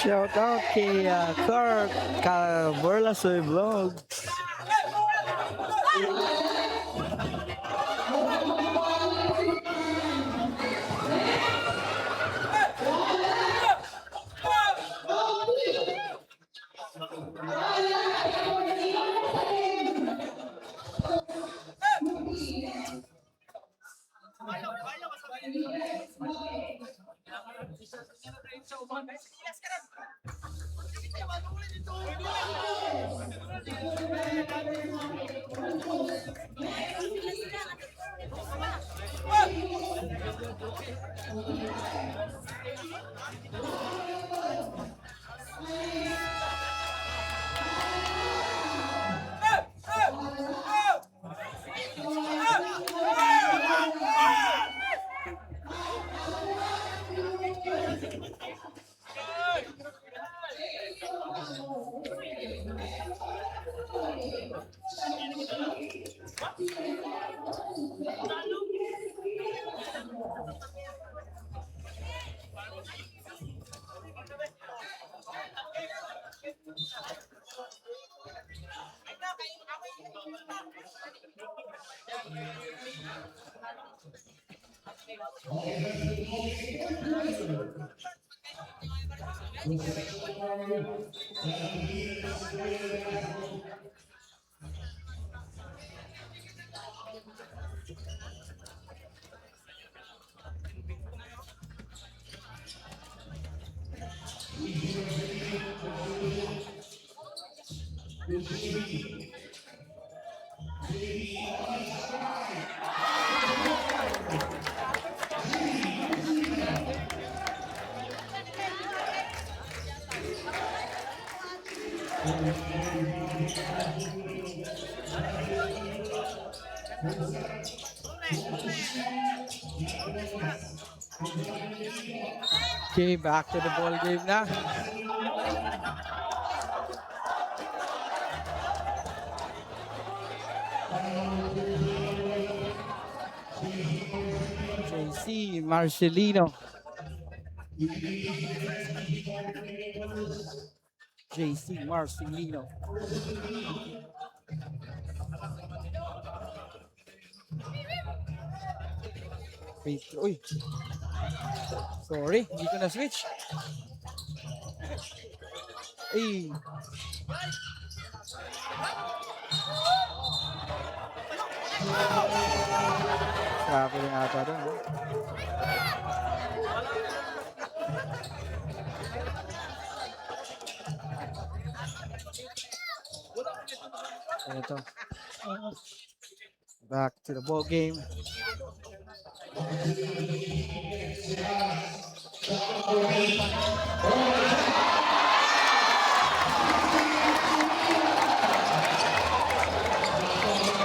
Shout out kay Clark Caborla Soy Vlog. Okay, back to the ball game na. JC Marcelino. JC Marcelino. Wait, uy. Sorry, hindi ko na-switch. Ay. Sabi rin ata doon. Ito. Back to the ball game.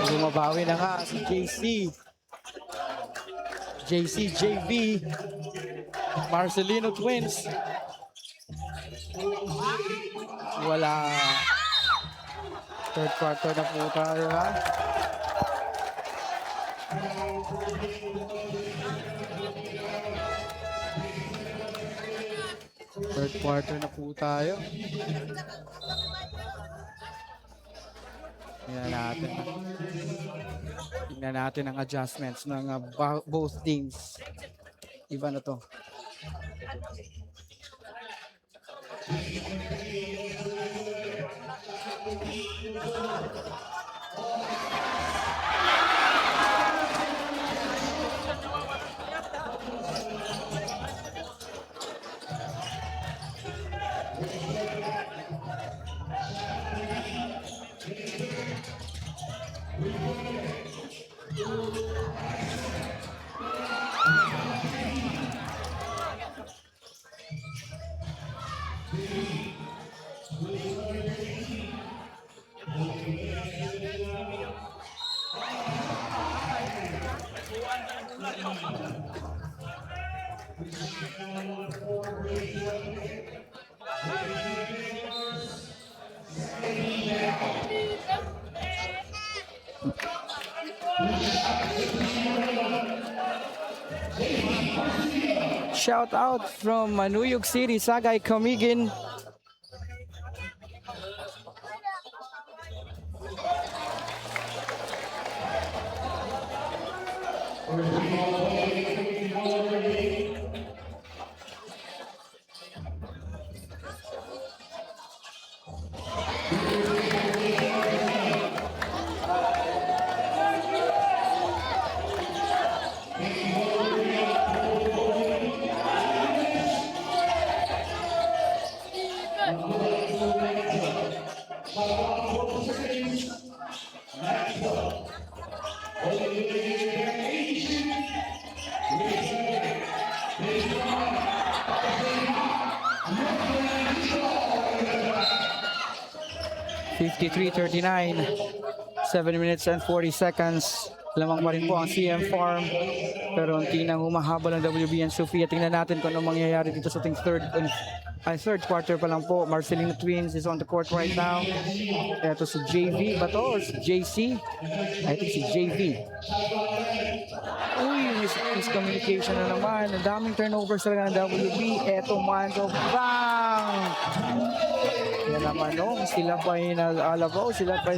Lumabawi na nga si JC. JB. Marcelino Twins. Wala. Third quarter na po tayo ha. Third quarter na po tayo. Tingnan natin ang adjustments ng both teams. Iba na to. Shout out from New York City, Sagay Camigin. .53-39, 7 minutes and 40 seconds. Lamang pa rin po ang CM Farm. Pero unti nang humahabol ang WBN Sofia. Tingnan natin kung anong mangyayari dito sa ating third quarter pa lang po. Marcelino Twins is on the court right now. Ito si JV ba to or si JC? I think si JV. Uy, miscommunication na naman. Ang daming turnovers talaga ng WB. Ito man, so bang! Yan naman, no? Sila pa yung nag-alabaw. Sila pa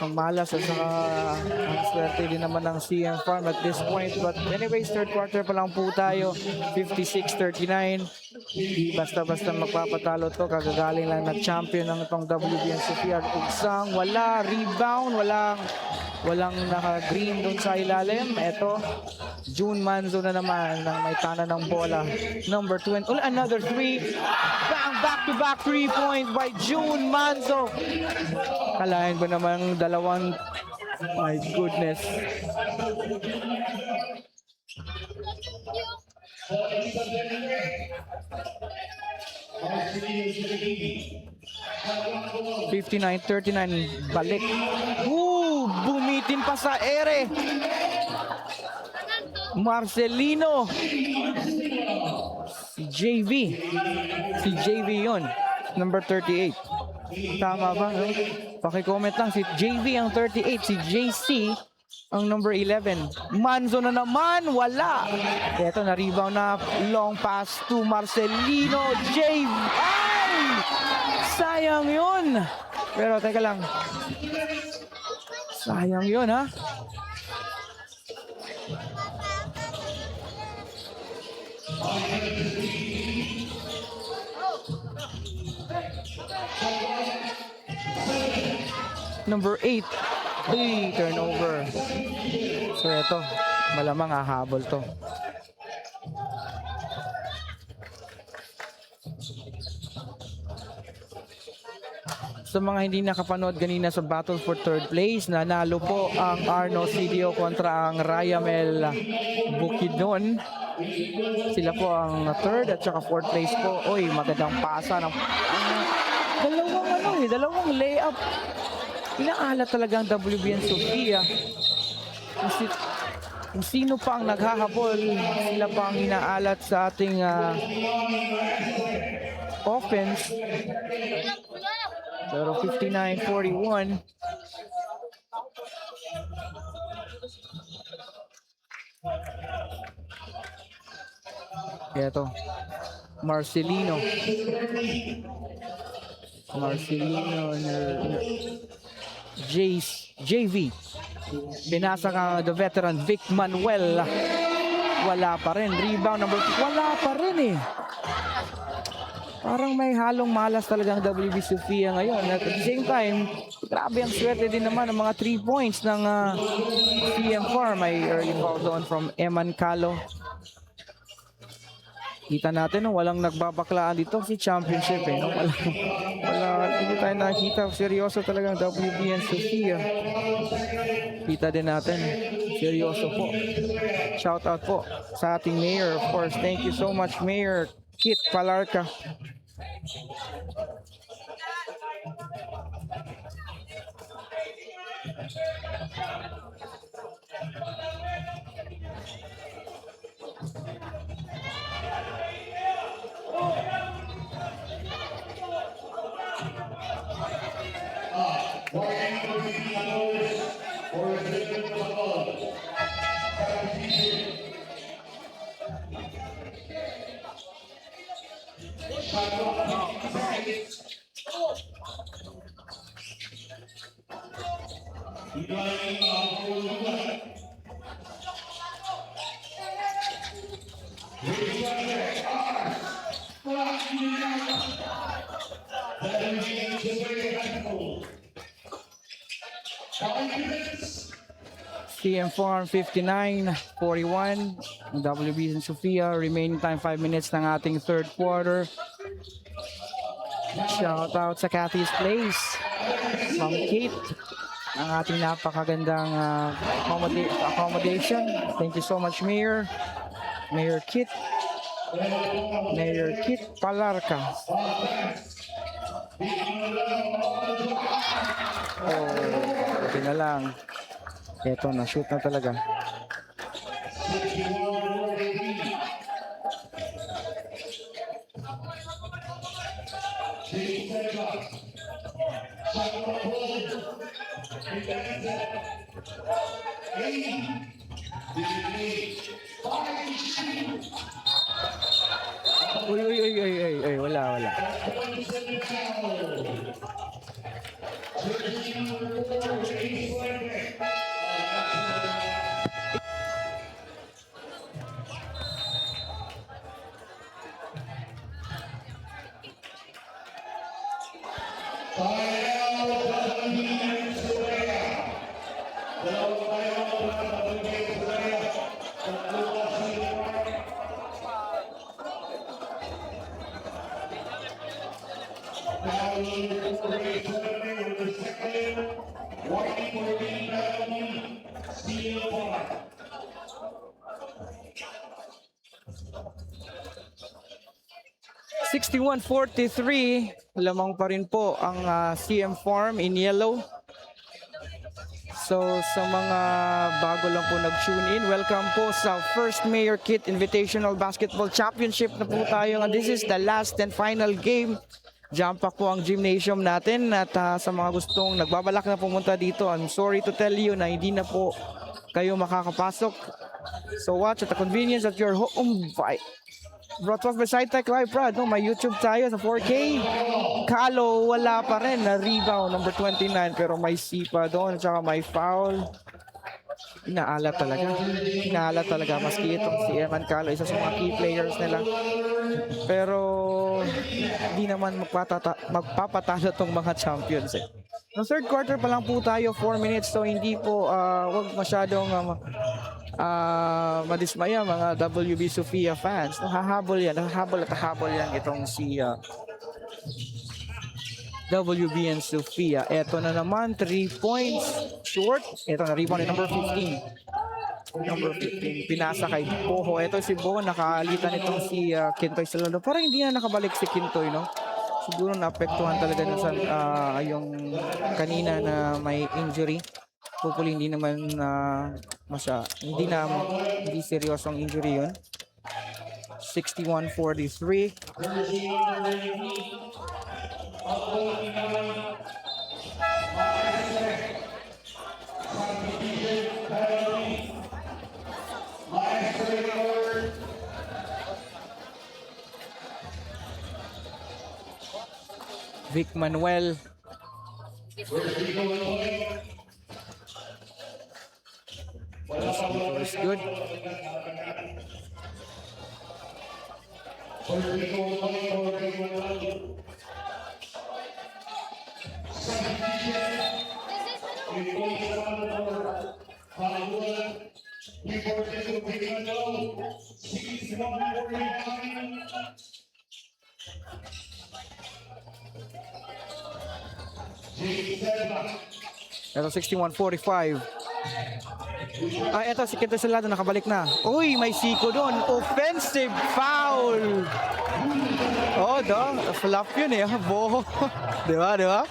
Ang malas at saka ang swerte din naman ng CM Farm at this point. But anyways, third quarter pa lang po tayo. 56-39. Di basta-basta magpapatalo to. Kagagaling lang na champion ng itong WBN Sofia. Ugsang, wala. Rebound, walang naka-green doon sa ilalim. Ito, June Manzo na naman ng may tana ng bola. Number 20. Oh, another three. Bang! Back-to-back 3-point by June Manzo. Kalahin ba namang dalawang... My goodness. $59-39. Balik. Bumitin pa sa ere. Marcelino. Si JV yun. Number 38. Tama ba? No? Paki-comment lang. Si JV ang 38. Si JC ang number 11. Manzo na naman. Wala. Ito na rebound na. Long pass to Marcelino. JV. Ay! Sayang yun. Pero teka lang. Sayang yun ha. Number 8. Turnover. So ito, malamang hahabol to. Sa mga hindi nakapanood kanina sa Battle for Third Place, nanalo po ang Arno CDO kontra ang Rayamel Bukidnon. Sila po ang third at saka fourth place po. Oy, magandang pasa ng dalawang layup. Inaalat talaga ang WBN Sofia. Kung sino pa ang naghahabol, sila pa ang inaalat sa ating offense. Pero 59-41. Ito. Marcelino. JV. Binasa ka the veteran Vic Manuel. Wala pa rin. Rebound number 2. Wala pa rin eh. Parang may halong malas talaga ang WB Sofia ngayon. At the same time, grabe ang swerte din naman ng mga 3 points ng CM Farm. May early foul doon from Eman Calo. Kita natin, no, walang nagbabaklaan dito si championship. Eh, no? Hindi tayo nakikita. Seryoso talagang WBN Sofia. Kita din natin. Seryoso po. Shout out po sa ating mayor. Of course, thank you so much, Mayor Kit Palarca. CM Farm 59-41. WB Sofia. Remaining time 5 minutes ng ating third quarter. Shout out sa Cathy's Place. Ma'am Kate. Ang ating napakagandang accommodation. Thank you so much, Mayor. Mayor Kit. Mayor Kit Palarca. Oh, okay na lang. Eto, na-shoot na talaga. Uy, wala. 61-43, lamang pa rin po ang CM Farm in yellow. So sa mga bago lang po nag-tune in, welcome po sa first Mayor Kit Invitational Basketball Championship na po tayo. And this is the last and final game. Jump pack po ang gymnasium natin at sa mga gustong nagbabalak na pumunta dito, I'm sorry to tell you na hindi na po kayo makakapasok. So watch at the convenience of your home. Brought off by SciTech Live Prad. No, may YouTube tayo sa 4K. Kalo, wala pa rin na rebound, number 29. Pero may sipa doon, at saka may foul. Inaalat talaga. Inaalat talaga. Maski itong si Eman Kalo, isa sa mga key players nila. Pero, hindi naman magpapatalo tong mga champions eh. No, third quarter pa lang po tayo, 4 minutes. So, hindi po, wag masyadong madismaya mga WB Sofia fans. Hahabol yan, hahabol at hahabol yan itong si WB and Sofia. Ito na naman, 3 points short. Ito na, rebound number 15. Number 15, pinasa kay Boho. Ito si Boho, nakalitan itong si Kintoy Salado. Parang hindi na nakabalik si Kintoy, no? Siguro naapektuhan talaga na sa yung kanina na may injury. Hopefully hindi naman hindi seryosong injury yun. 61-43. Vic Manuel. It's good. Ito 61-45. Ito si Kintoy Salado nakabalik na. Uy, may siko doon. Offensive foul. Oh, flop yun eh. Boho. Di ba?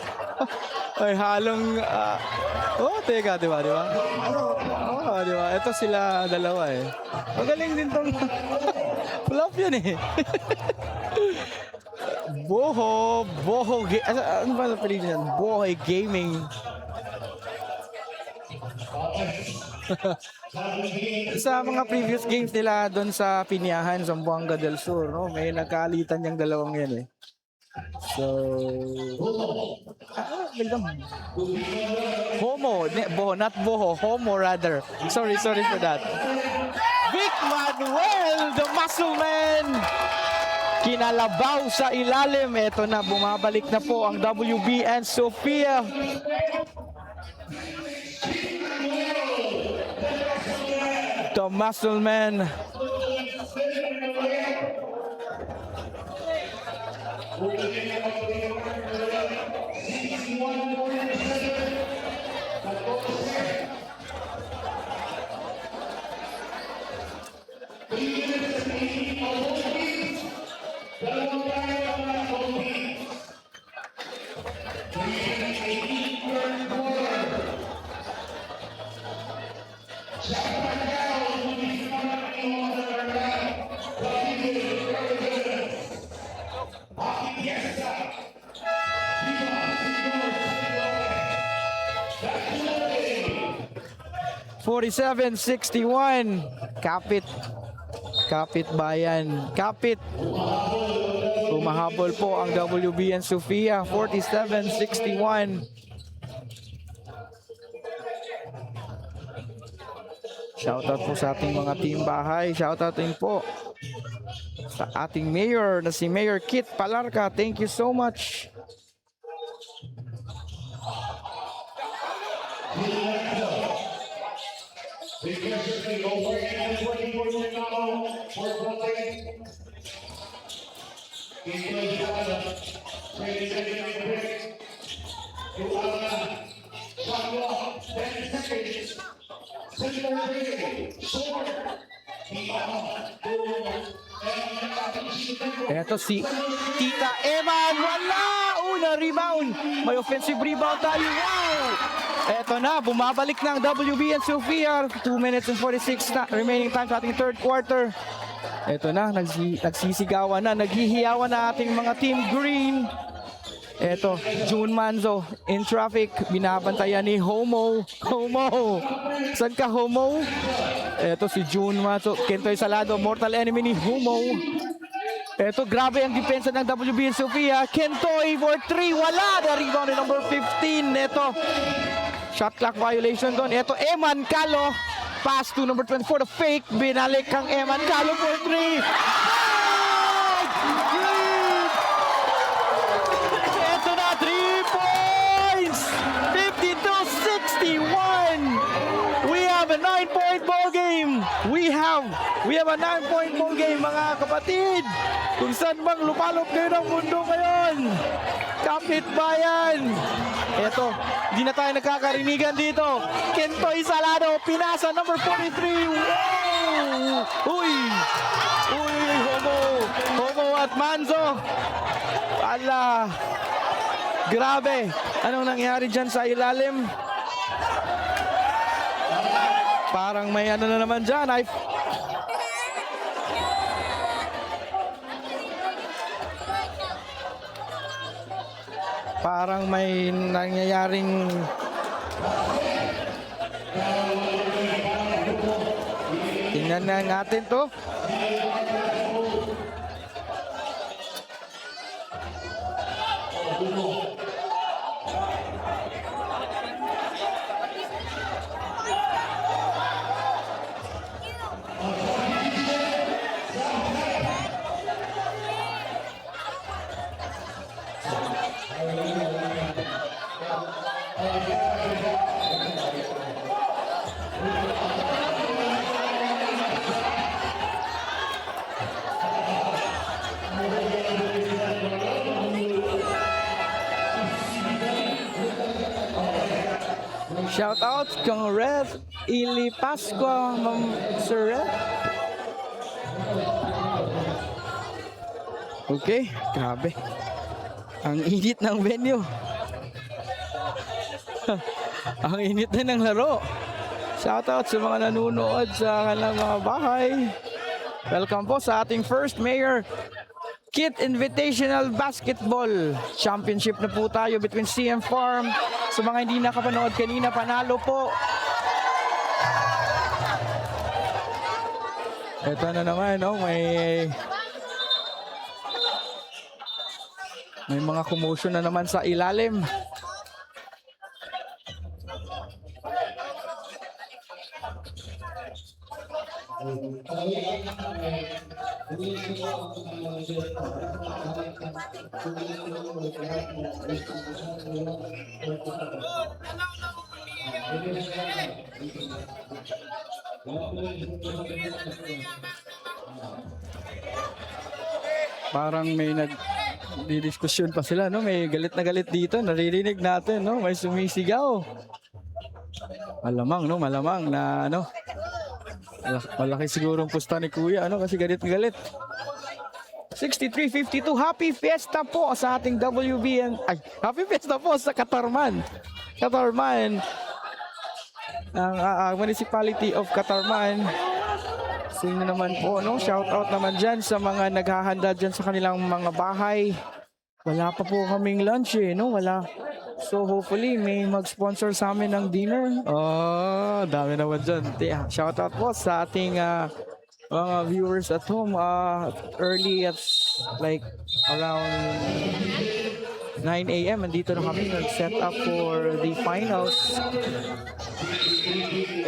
Ay, halong... teka, di ba? Di ba? Ito sila dalawa eh. Magaling din tong... Flop yun eh. Boho. Ano ba ang pili niyan? Boho Gaming. Sa mga previous games nila doon sa Piniahan, Zamboanga del Sur, no? May nagkalitan yung dalawang yan eh. So, Boho, not Boho, Homo rather. Sorry for that. Vic Manuel, the muscle man! Kinalabaw sa ilalim. Ito na, bumabalik na po ang WB and Sofia. The muscle man. $47-61. Kapit bayan. Kapit. Humahabol po ang WB and Sofia. 47-61. Shoutout po sa ating mga team bahay. Shoutout din po sa ating mayor na si Mayor Kit Palarca. Thank you so much. Eto si Tita Eman, wala! Una rebound, may offensive rebound tayo, wow! Eto na, bumabalik ng WBN Sofia, 2 minutes and 46 remaining time sa ating third quarter. Eto na, nagsisigawan na, naghihiyawan na ating mga Team Green. Eto, June Manzo in traffic, binabantayan ni Homo. Homo! Saan ka, Homo? Eto si June Manzo, Kentoy Salado, mortal enemy ni Homo. Eto, grabe ang depensa ng WBN Sofia. Kentoy for 3, wala! The rebound ni number 15. Eto, shot clock violation doon. Eto, Eman Calo, pass to number 24, the fake. Binalik kang Eman Calo for 3. Eto na, 3 points! 52-61! We have a 9-point ball game! We have a 9-point ball game, mga kapatid! Kung saan bang lupalop ngayon ang mundo ngayon? Kapitbayan! Eto, di na tayo nagkakarinigan dito. Kentoy Salado, pinasa, number 43. Wow! Uy! Uy, Homo at Manzo. Ala! Grabe! Anong nangyari dyan sa ilalim? Parang may ano na naman dyan. Parang may nangyayaring tingnan na natin to. Shout out kang Red Ili Pascua, Ma'am Sir Red. Okay, grabe. Ang init ng venue. Ang init na ng laro. Shout out sa mga nanonood sa kanilang mga bahay. Welcome po sa ating first Mayor Kit Invitational Basketball Championship na po tayo between CM Farm. Sa mga hindi nakapanood kanina, panalo po. Ito na naman, no? May mga commotion na naman sa ilalim. Parang may nagdidiskusyon pa sila, no? May galit na galit dito, naririnig natin, no? May sumisigaw. Malamang, no? Malamang na, ano? Malaki sigurong pusta ni Kuya, ano? Kasi galit na galit. 63-52, happy fiesta po sa ating WBN. Ay, happy fiesta po sa Katarman. Katarman. Ang Municipality of Katarman. Sino naman po, no? Shout out naman dyan sa mga naghahanda dyan sa kanilang mga bahay. Wala pa po kaming lunch eh, no? Wala. So hopefully may mag-sponsor sa amin ng dinner. Oh, dami naman dyan. Shout out po sa ating mga viewers at home. Early at like around 9 a.m. Andito na kami nag-set up for the finals.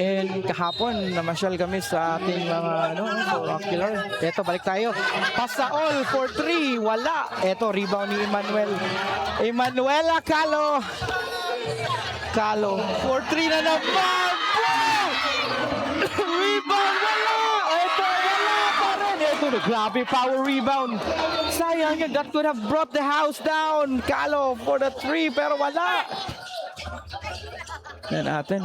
And kahapon, namasyal kami sa ating mga oracular. Eto, balik tayo. Pasa all for 3. Wala. Eto, rebound ni Emanuela Calo. Calo. For 3 na naman. Rebound, wala! Ito, wala pa rin. Ito, grabe power rebound. Sayang yun, that could have brought the house down. Calo for the 3, pero wala. Yan natin.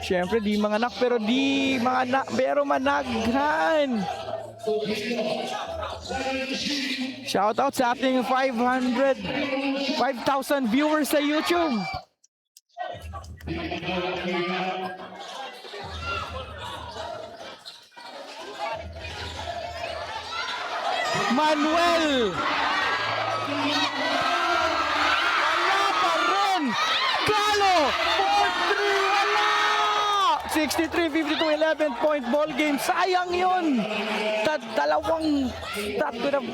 Siyempre, di mga anak, pero di mga anak, pero managhan. Shoutout sa ating 5,000 viewers sa YouTube. Manuel! Wala pa rin! Calo! 4-3! Wala! 63-52, 11-point ball game. Sayang yun! Dalawang... That could have...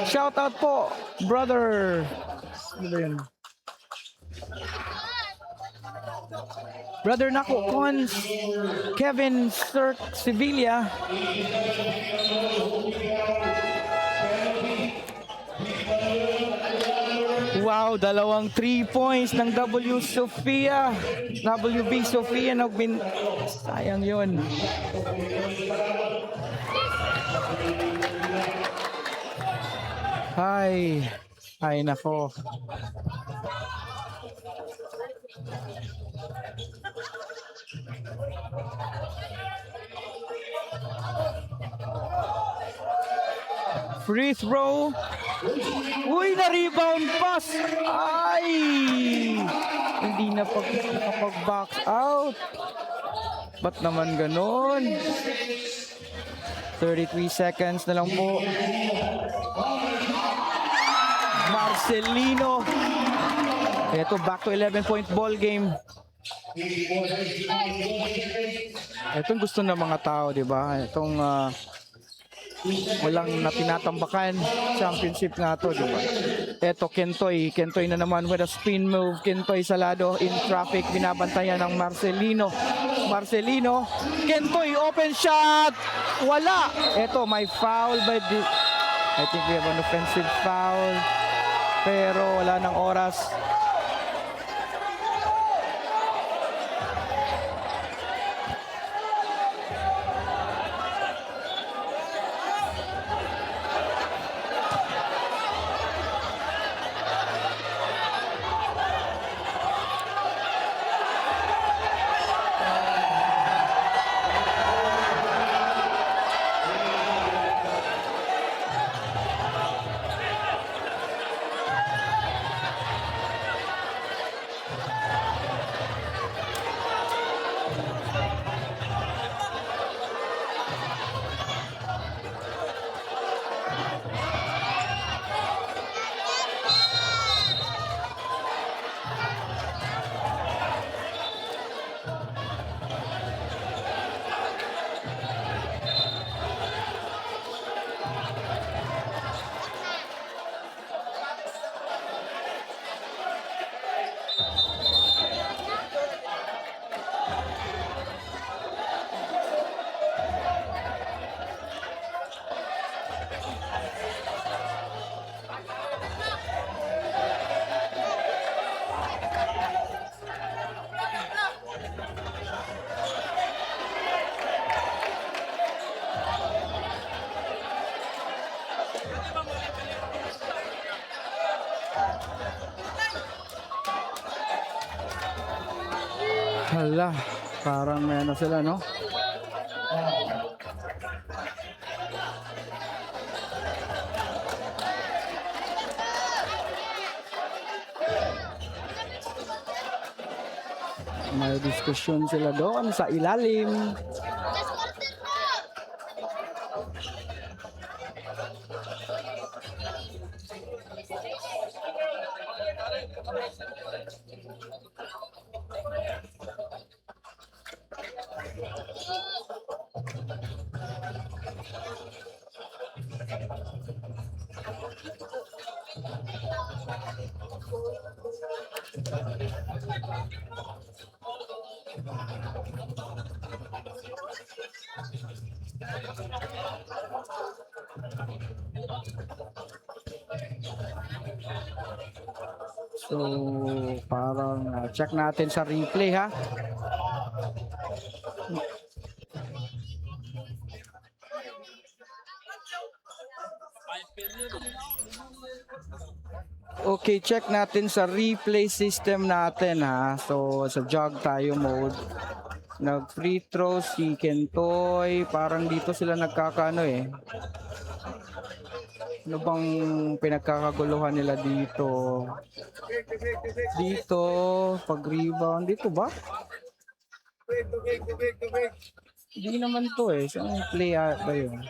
Shout out po, brother. Ano ba yun? Brother Nako Cons, Kevin Sir Sevilla. Wow, dalawang 3 points ng WB Sofia. Sayang yun. Ay nako. Free throw. Uy, na-rebound pass. Ay! Hindi na nakapag-box out. Ba't naman ganon? 33 seconds na lang po. Marcelino. Ito, back to 11-point ball game. Itong gusto ng mga tao, di ba? Itong walang natinatambakan championship nga to, di ba? Ito, Kentoy na naman with a spin move. Kentoy Salado in traffic, binabantayan ng Marcelino. Kentoy, open shot, wala. Ito, may foul by I think we have an offensive foul, pero wala ng oras. Hala, parang may ano sila, no? May diskusyon sila doon sa ilalim. So, parang check natin sa replay, ha. Okay, check natin sa replay system natin ha. So, sa jog tayo mode. Nag-free throw si Kentoy. Parang dito sila nagkakaano eh. Ano bang pinagkakaguluhan nila dito? Dito, pag-rebound. Dito ba? Hindi naman to eh. Saan play ba yun?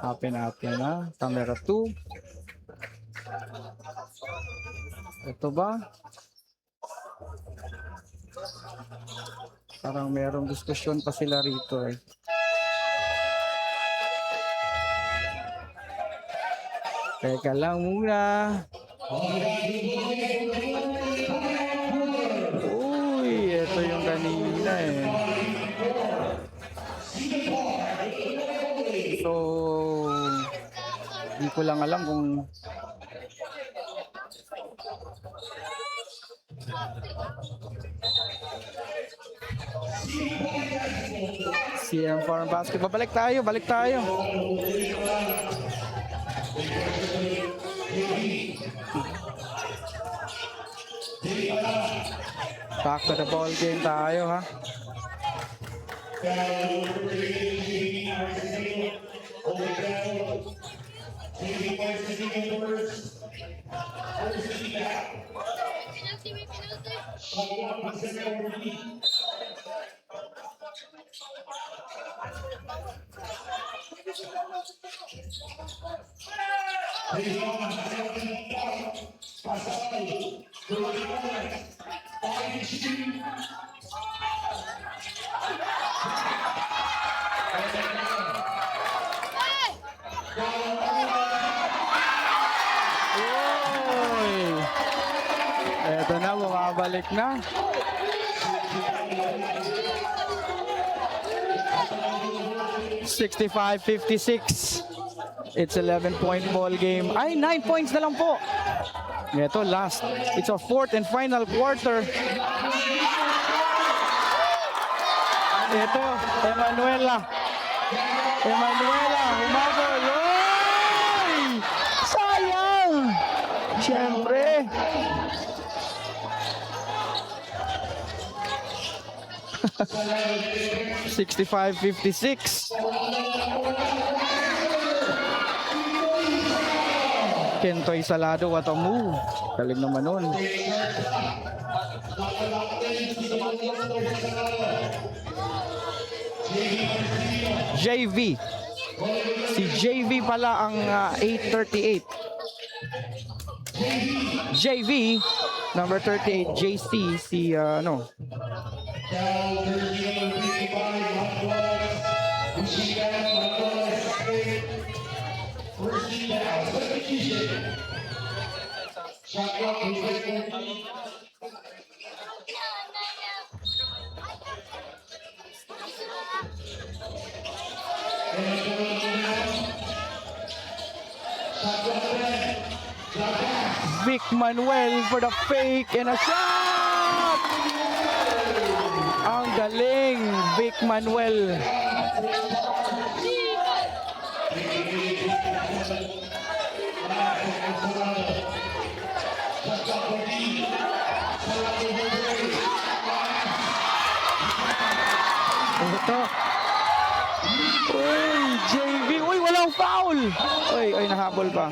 Happen natin ha. Camera 2. Ito ba? Parang merong diskusyon pa sila rito eh. Teka lang muna. Uy, ito yung kanina eh. So, hindi ko lang alam kung CM Farm Basketball. Balik tayo. Back to the ball game tayo ha. Oy! Eto na, bumabalik na. $65-56. It's 11-point ball game. Ay, 9 points na lang po. Ito, last. It's our fourth and final quarter. Ito, Emanuela, humabol. Oy! Sayang! Siyempre. $65-56. Kentoy Salado, what a move. Galing naman nun. JV. Si JV pala ang 838. JV, number 38, JC, si ano. Vic Manuel for the fake and a shot! Ang galing, Vic Manuel. Ito. Uy, JV. Uy, walang foul. Uy, nahabol pa.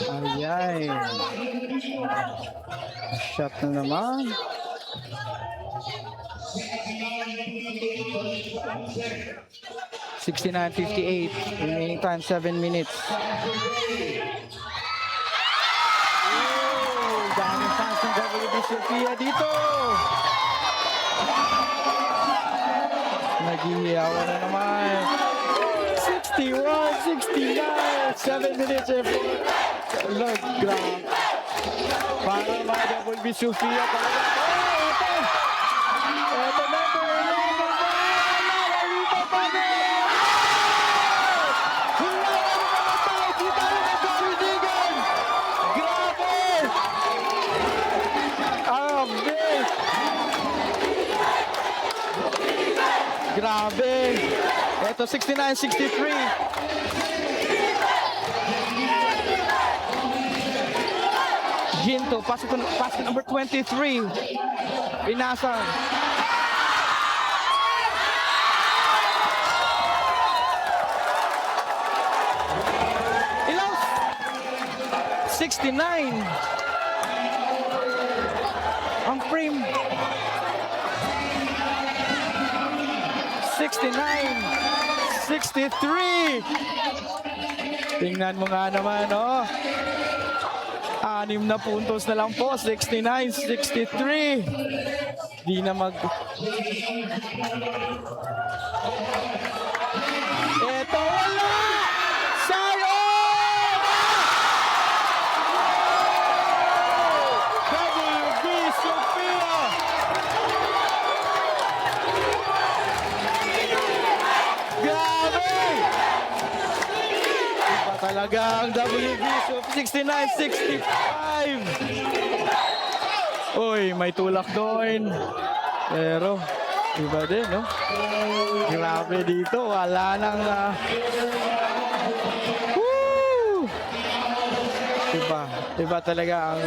Ayay. Shot na naman. $69-58. Remaining time 7 minutes. Daming fans ng WBC Sofia dito. Naghihiyawan na naman. 61-69. 7 minutes and 4. Lord, grabe. Para ma-double B Sofia talaga. Oh, ito. Ito number 11. Lalito pa rin. Hilawan na naman. Di tayo nagkaridigan. Grabe. Grabe. Ito 69-63. Ginto, pass to number 23. Pinasa. Ilaw. 69. Ang frame. 69. 63. Tingnan mo nga naman, oh. 6 na puntos na lang po. 69-63. Di na mag... Eto, wala! Sayang! WB Sofia! Grabe! Iba talaga ang WB Sofia. 69-65. Uy, may tulak doon. Pero, iba din, no? Grabe dito. Wala nang... Woo! Iba talaga ang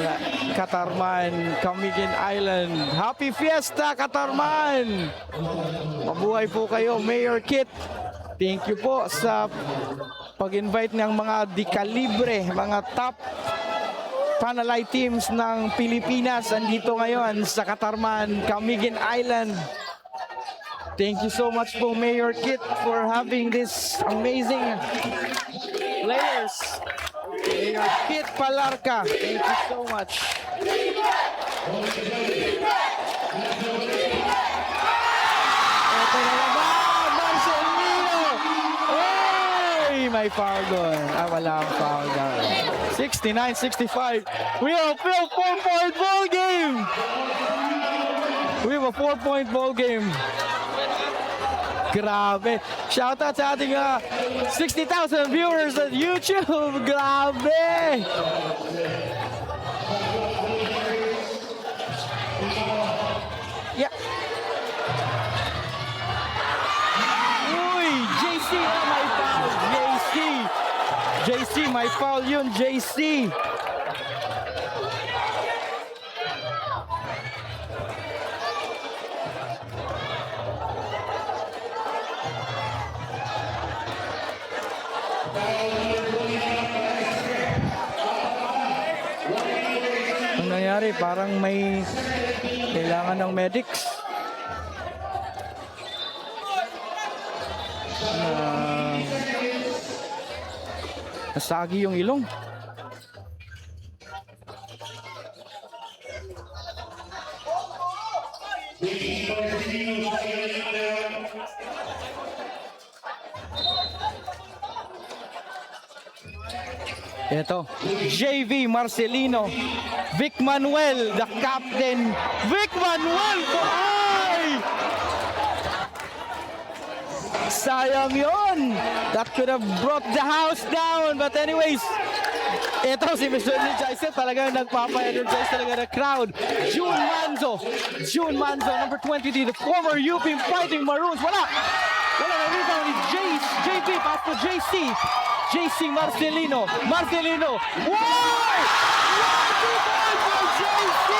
Katarman, Camiguin Island. Happy Fiesta, Katarman! Mabuhay po kayo, Mayor Kit. Thank you po sa pag-invite ng mga di-kalibre, mga top Panalay teams ng Pilipinas andito ngayon sa Katarman, Camiguin Island. Thank you so much po, Mayor Kit, for having this amazing players. Mayor Kit Palarca, thank you so much. Ito na naman, Marcelino! Oy! May foul doon. Wala ang foul doon. 69-65. We have a 4-point ball game. We have a 4-point ball game. Grabe. Shoutout sa ating 60,000 viewers at YouTube. Grabe. Yeah. Uy, JC, may foul. JC, may foul yun, JC. Ang nangyari, parang may kailangan ng medics. Nasagi yung ilong. Ito, JV Marcelino, Vic Manuel, the captain. Vic Manuel, ay! Sayang yun. That could have brought the house down. But anyways, ito si Mr. Energizer talagang nagpapa-energize talaga na crowd. June Manzo, number 23, the former UP Fighting Maroons. Wala na rebound ni JP, pass to JC Marcelino. Wow! Lucky ball for JC!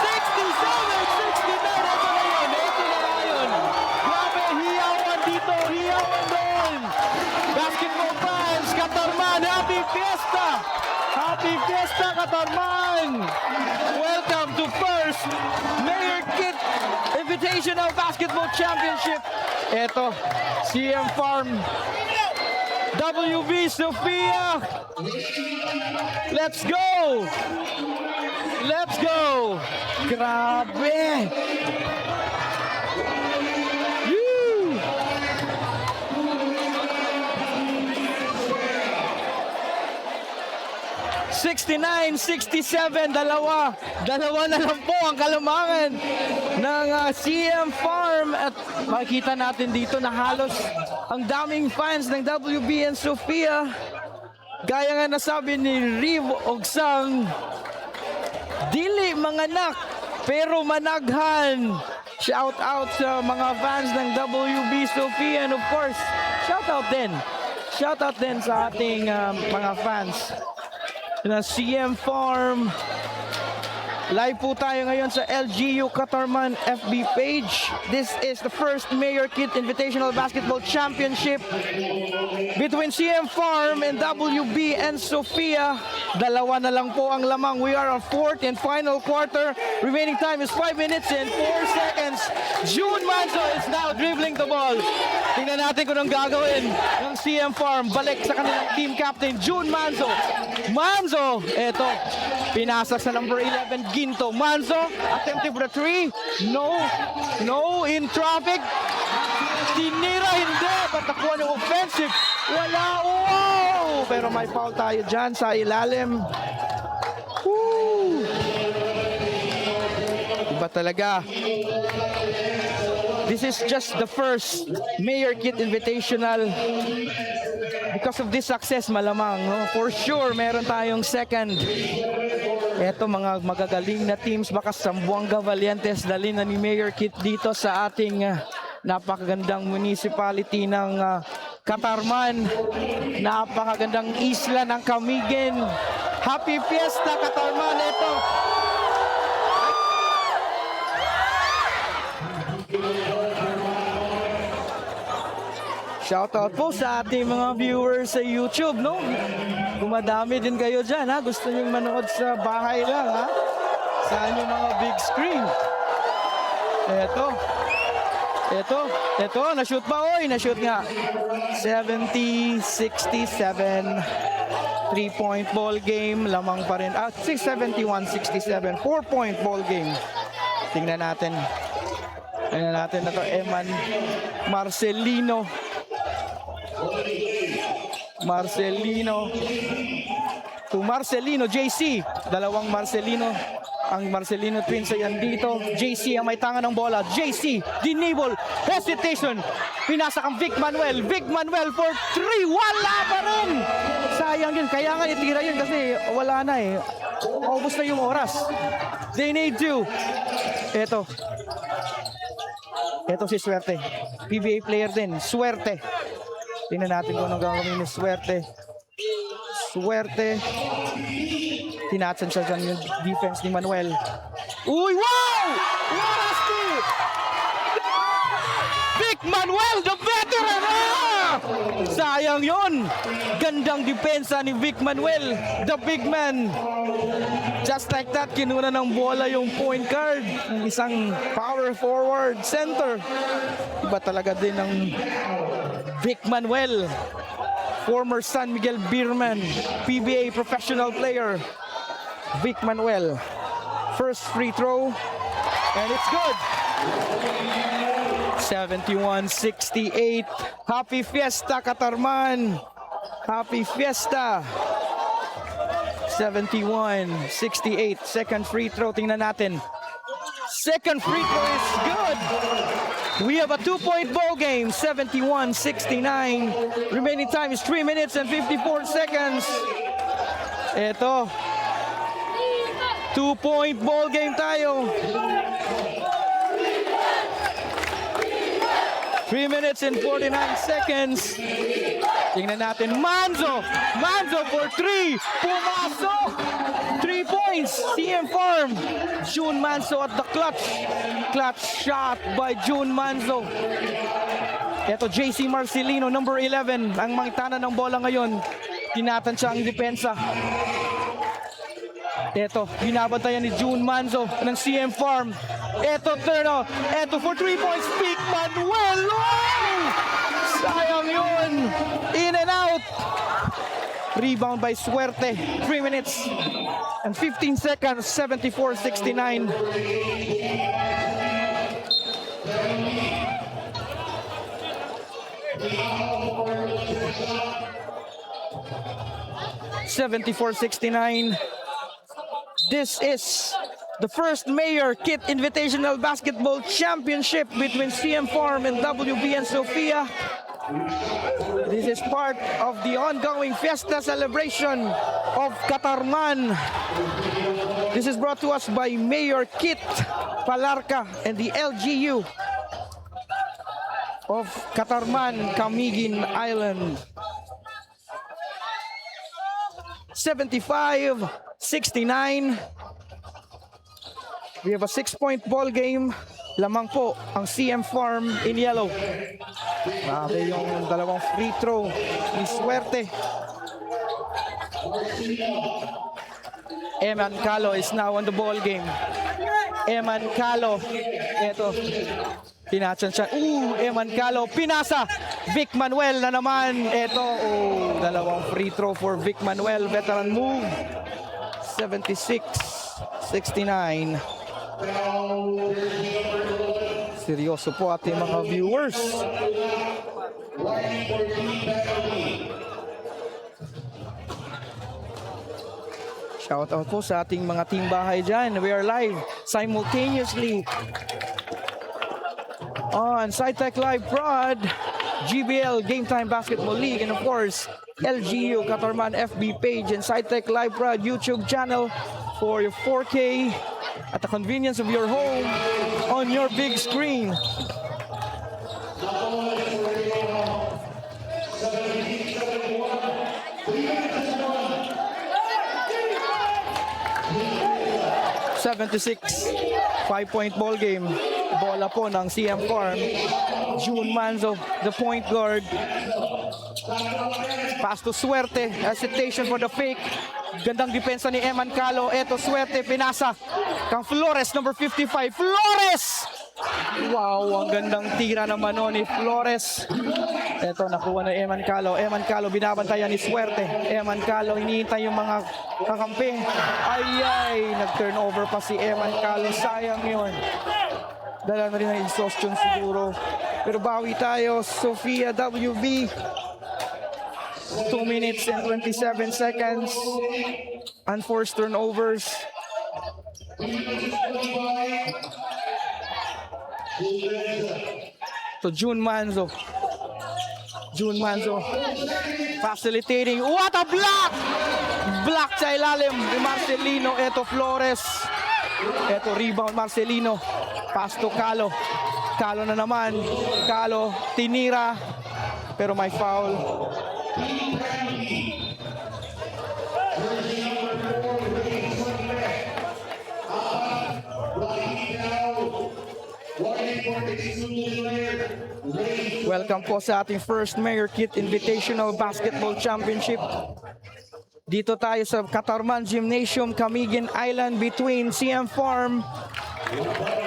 67-69. Ito na yun. Grabe, hiyawan dito, hiyawan doon. Basketball fans, Katarman, happy fiesta! Happy fiesta, Katarman! Welcome to first Mayor Kit Invitational Basketball Championship. Ito, CM Farm, WB Sofia. Let's go! Grabe! Woo! $69-67, dalawa na lang po ang kalamangan ng CM Farm at makikita natin dito na halos ang daming fans ng WB and Sofia. Gaya nga nasabi ni Riv Ogsang, dili manganak pero managhan. Shout out sa mga fans ng WB Sofia and of course, shout out din sa ating mga fans na CM Farm. Live po tayo ngayon sa LGU Katarman FB page. This is the first Mayor Kit Invitational Basketball Championship between CM Farm and WB and Sofia. Dalawa na lang po ang lamang. We are on fourth and final quarter. Remaining time is 5 minutes and 4 seconds. June Manzo is now dribbling the ball. Tingnan natin kung anong gagawin ng CM Farm. Balik sa kanilang team captain, June Manzo. Manzo, eto, pinasa sa number 11, Ginto. Manzo, attempting for the three. No, in traffic. Tinira, hindi. But nakuha ng offensive. Wala, wow! Pero may foul tayo dyan sa ilalim. Woo! Iba talaga. This is just the first Mayor Kit Invitational. Because of this success, malamang, no? For sure, meron tayong second. Eto, mga magagaling na teams, baka Zamboanga Valientes, dali na ni Mayor Kit dito sa ating napakagandang municipality ng Katarman. Napakagandang isla ng Camiguin. Happy Fiesta, Katarman! Eto. Shoutout po sa ating mga viewers sa YouTube, no? Dumadami din kayo dyan, ha? Gusto nyo manood sa bahay lang, ha? Sa inyong mga big screen. Eto, na-shoot pa, oy, na-shoot nga. 70-67. 3-point ball game, lamang pa rin. 71-67, 4-point ball game. Tingnan natin. Tingnan natin na to, Eman Marcelino, to Marcelino, JC. Dalawang Marcelino. Ang Marcelino twins ayan dito. JC ang may tanga ng bola. JC, dinibol. Hesitation. Pinasa kang Vic Manuel. Vic Manuel for 3. Wala pa rin. Sayang yun. Kaya nga itira yun kasi wala na eh. Ubus na yung oras. They need to. Ito si Swerte. PBA player din. Swerte. Tingnan natin kung anong gagawin ni Swerte. Tinatsan siya dyan yung defense ni Manuel. Uy, wow! What a steal! Vic Manuel, the veteran! Sayang yun! Gandang depensa ni Vic Manuel, the big man. Just like that, kinuna ng bola yung point guard. Isang power forward center. Iba talaga din ng Vic Manuel. Former San Miguel Beerman, PBA professional player. Vic Manuel. First free throw. And it's good. 71-68. Happy Fiesta, Katarman. Happy Fiesta. 71-68. Second free throw. Tingnan natin. Second free throw is good. We have a 2-point ball game. 71-69. Remaining time is 3 minutes and 54 seconds. Ito. 2-point ball game tayo. 3 minutes and 49 seconds. Tingnan natin. Manzo for 3. Pumasok. 3 points. CM Farm. June Manzo at the clutch. Clutch shot by June Manzo. Ito JC Marcelino, number 11. Ang mangitana ng bola ngayon. Tinatansya ang depensa. Ito, binabantayan ni June Manzo ng CM Farm. Ito, turno. Ito for 3 points. Vic Manuel. Oh! Sayang yun. In and out. Rebound by Suerte. 3 minutes and 15 seconds. 74-69. This is the first Mayor Kit Invitational Basketball Championship between CM Farm and WBN Sofia. This is part of the ongoing Fiesta celebration of Katarman. This is brought to us by Mayor Kit Palarca and the LGU of Katarman, Camiguin Island. 75-69. We have a 6-point ball game. Lamang po ang CM Farm in yellow. Grabe yung dalawang free throw ni Suerte. Eman Calo is now on the ball game. Eman Calo. Ito. Pinatsan siya. Eman Calo. Pinasa. Vic Manuel na naman. Ito. Dalawang free throw for Vic Manuel. Veteran move. 76-69. Seryoso po ating mga viewers. Shout out po sa ating mga team bahay dyan. We are live simultaneously on SciTech Live Prod, GBL Game Time Basketball League, and of course LGU Katarman FB page and SciTech Live Prod YouTube channel for your 4K at the convenience of your home on your big screen. #76, 5-point ball game. Bola po ng CM Farm. June Manzo, the point guard. Pass to Suerte. Hesitation for the fake. Gandang depensa ni Eman Calo. Eto Suerte, pinasa. Kang Flores, number 55. Flores! Wow, ang gandang tira naman ni Flores. Eto, nakuha na Eman Calo. Eman Calo, binabantayan ni Suerte. Eman Calo, hinihintay yung mga kakampi. Ay, nag-turnover pa si Eman Calo. Sayang yun. Dala na rin ng exhaustion siguro. Pero bawi tayo. Sofia WB. 2 minutes and 27 seconds. Unforced turnovers. So June Manzo. Facilitating. What a block! Block sa ilalim ni Marcelino. Eto Flores. Eto rebound Marcelino. Pass to Calo. Calo na naman. Calo tinira. Pero may foul. Welcome po sa ating first Mayor Kit Invitational Basketball Championship. Dito tayo sa Katarman Gymnasium, Camiguin Island, between CM Farm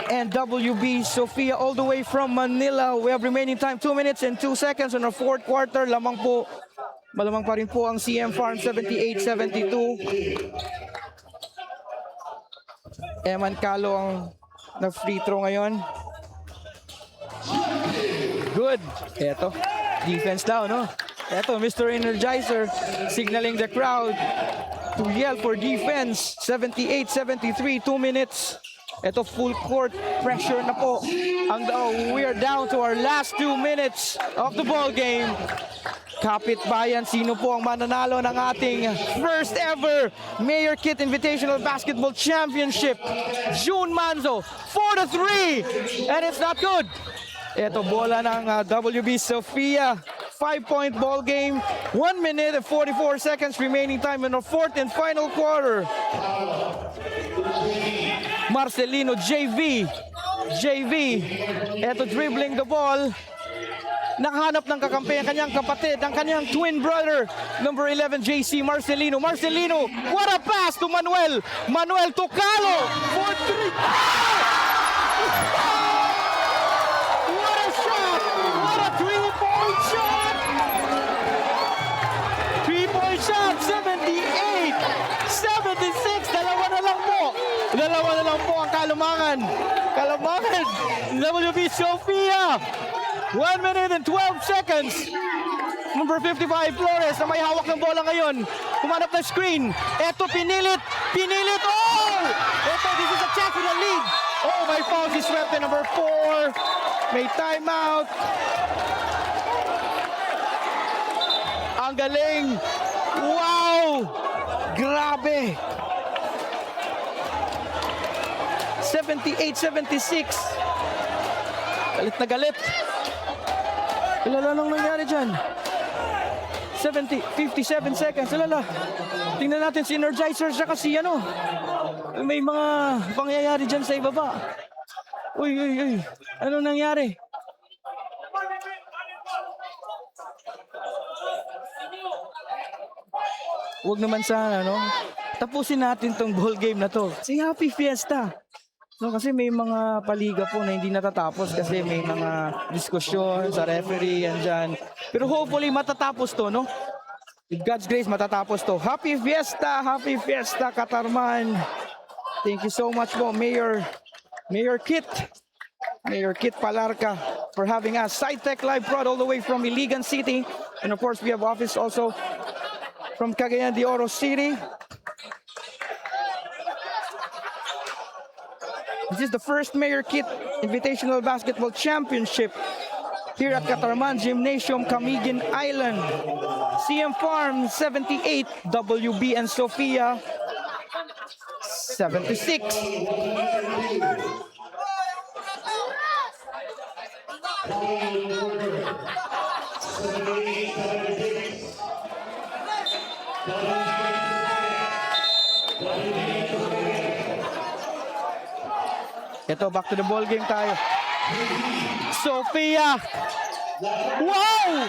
and WB Sofia, all the way from Manila. We have remaining time 2 minutes and 2 seconds on our fourth quarter. Malamang pa rin po ang CM Farm, 78-72. Eman Calo ang na-free throw ngayon. Good. Eto, defense down, no? Eto, Mr. Energizer signaling the crowd to yell for defense. 78-73, 2 minutes. Eto, full court pressure na po. We are down to our last 2 minutes of the ball game. Kapitbayan, sino po ang mananalo ng ating first ever Mayor Kit Invitational Basketball Championship? June Manzo, 4-3, and it's not good. Ito bola ng WB Sofia. 5-point ball game. 1 minute and 44 seconds remaining time in the fourth and final quarter. Marcelino, JV. Ito dribbling the ball. Nakahanap ng kakampi ang kanyang kapatid, ang kanyang twin brother, number 11, JC Marcelino. What a pass to Manuel. Manuel to Calo for 3. What a 3-point shot! 3-point shot, kalamangan. Kalamangan. WB Sofia. 1 minute and 12 seconds. Number 55, Flores, na may hawak ng bola ngayon. Humanap ng screen. Eto, pinilit. Pinilit. Oh! Eto, this is a chance for the lead. Oh, may foul si Swerte, number 4. May timeout. Ang galing. Wow! Grabe. 78-76. Galit na galit. Ilala nang nangyari dyan. 57 seconds. Ilala. Tingnan natin si Energizer siya kasi ano. May mga pangyayari dyan sa ibaba. Uy, uy, uy. Ano nangyari? Huwag naman sana, no? Tapusin natin tong ball game na to. Si Happy Fiesta. No, kasi may mga paliga po na hindi natatapos kasi may mga diskusyon sa referee yan dyan. Pero hopefully matatapos to, no? With God's grace, matatapos to. Happy Fiesta, Katarman. Thank you so much po, Mayor Kit Palarca for having us. SciTech Live Prod all the way from Iligan City. And of course, we have office also from Cagayan de Oro City. This is the first Mayor Kit Invitational Basketball Championship here at Katarman Gymnasium, Camiguin Island. CM Farm 78, WB and Sofia 76. Ito, back to the ball game tayo. Sofia! Wow!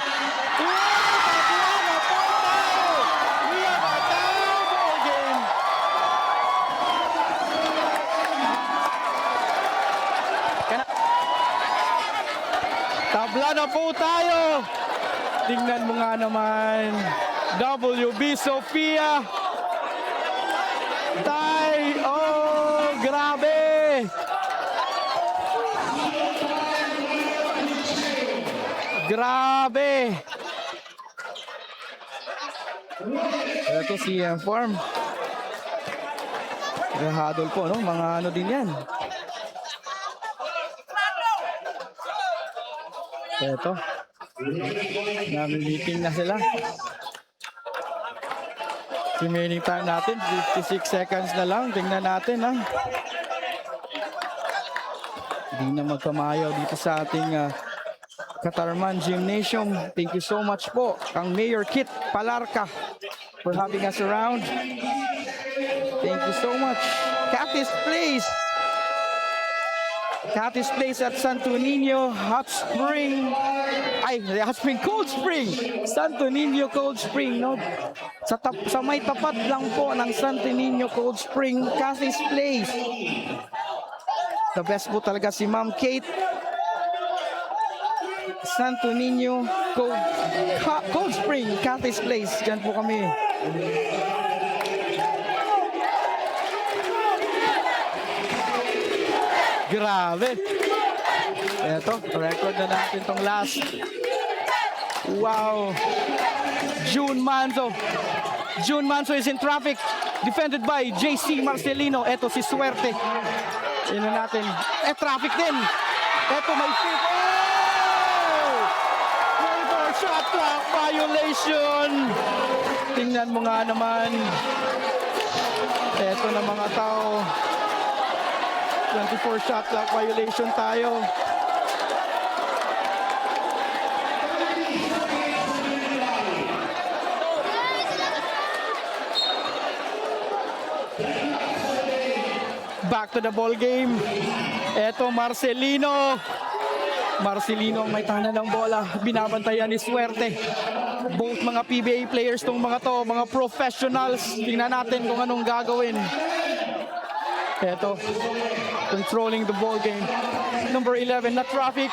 We have a tie ball game. Tabla na po tayo. Tingnan mo nga naman. WB Sofia. Tie. Oh, grabe. Grabe! Ito si Farm. Hadol po, no? Mga ano din yan. Ito. Namimiting na sila. Remaining time natin, 56 seconds na lang. Tingnan natin, ha? Hindi na magkamayaw dito sa ating Katarman Gymnasium. Thank you so much po kang Mayor Kit Palarca for having us around. Thank you so much. Cathy's Place at Santo Niño Hot Spring. Hot Spring, Cold Spring. Santo Niño Cold Spring, no? Sa may tapat lang po ng Santo Niño Cold Spring, Cathy's Place. The best po talaga si Ma'am Kate. Santo Niño Cold Spring, Cathy's Place. Diyan po kami. Grabe. Ito, record na natin tong last. Wow. June Manzo is in traffic. Defended by JC Marcelino. Ito si Swerte. Tingnan natin. Traffic din. Ito may fit. Shot clock violation. Tingnan mo nga naman. Eto na mga tao. 24 shot clock violation tayo. Back to the ball game. Eto Marcelino ang may tahanan ng bola. Binabantayan ni Swerte. Both mga PBA players tong mga to, mga professionals. Tingnan natin kung anong gagawin. Eto, controlling the ball game. Number 11 na traffic.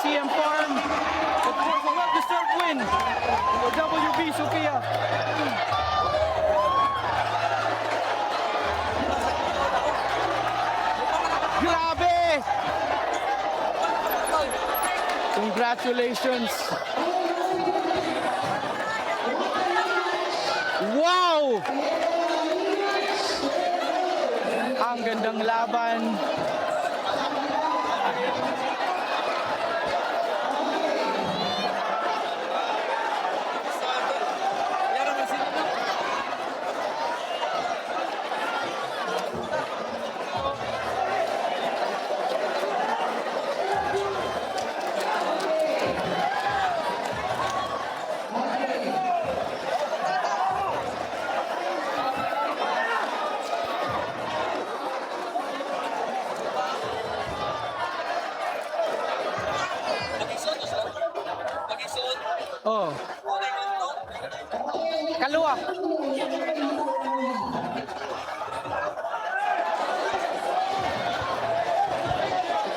CM Farm. Of course, a well-deserved win for WB Sofia. Grabe! Congratulations! Wow! Ang gandang laban. Oh. Kaluwa.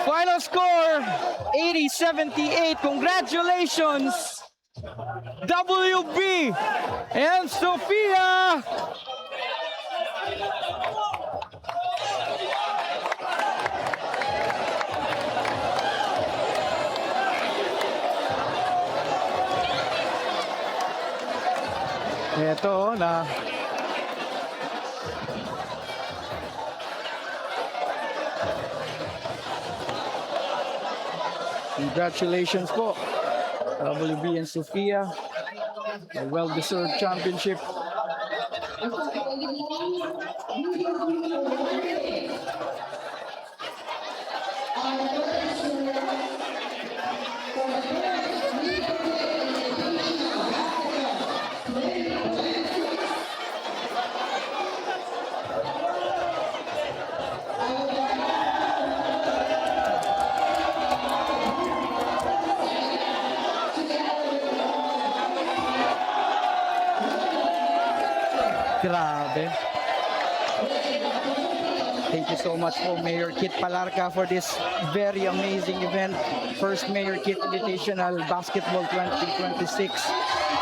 Final score 80-78. Congratulations, WB and Sofia. Ito na. Congratulations po, WB and Sofia. A well-deserved championship. Grabe. Thank you so much po, Mayor Kit Palarca, for this very amazing event. First Mayor Kit Invitational Basketball 2026.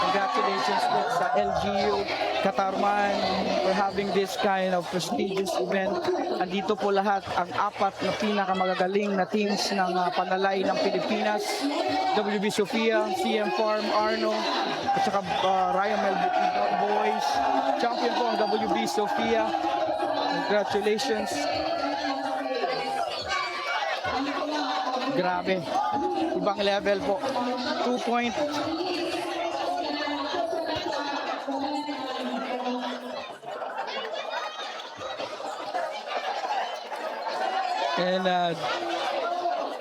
Congratulations po sa LGU Katarman for having this kind of prestigious event. Andito po lahat ang apat na pinakamagagaling na teams ng panalay ng Pilipinas. WB Sofia, CM Farm, Arno, at saka Ryan Mel Boys. Champion po ang WB Sofia. Congratulations. Grabe. Ibang level po. 2-point. And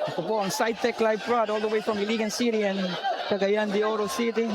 ito po ang SciTech Live Prod all the way from Iligan City and Cagayan de Oro City.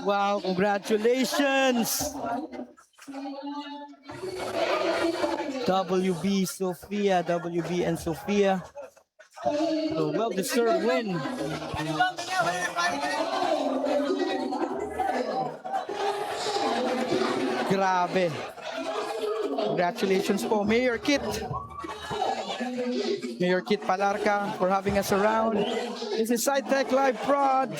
Wow, congratulations! WB Sofia, WB and Sofia. So well-deserved win. Grabe. Congratulations po, Mayor Kit. Mayor Kit Palarca for having us around. This is SciTech Live Prod.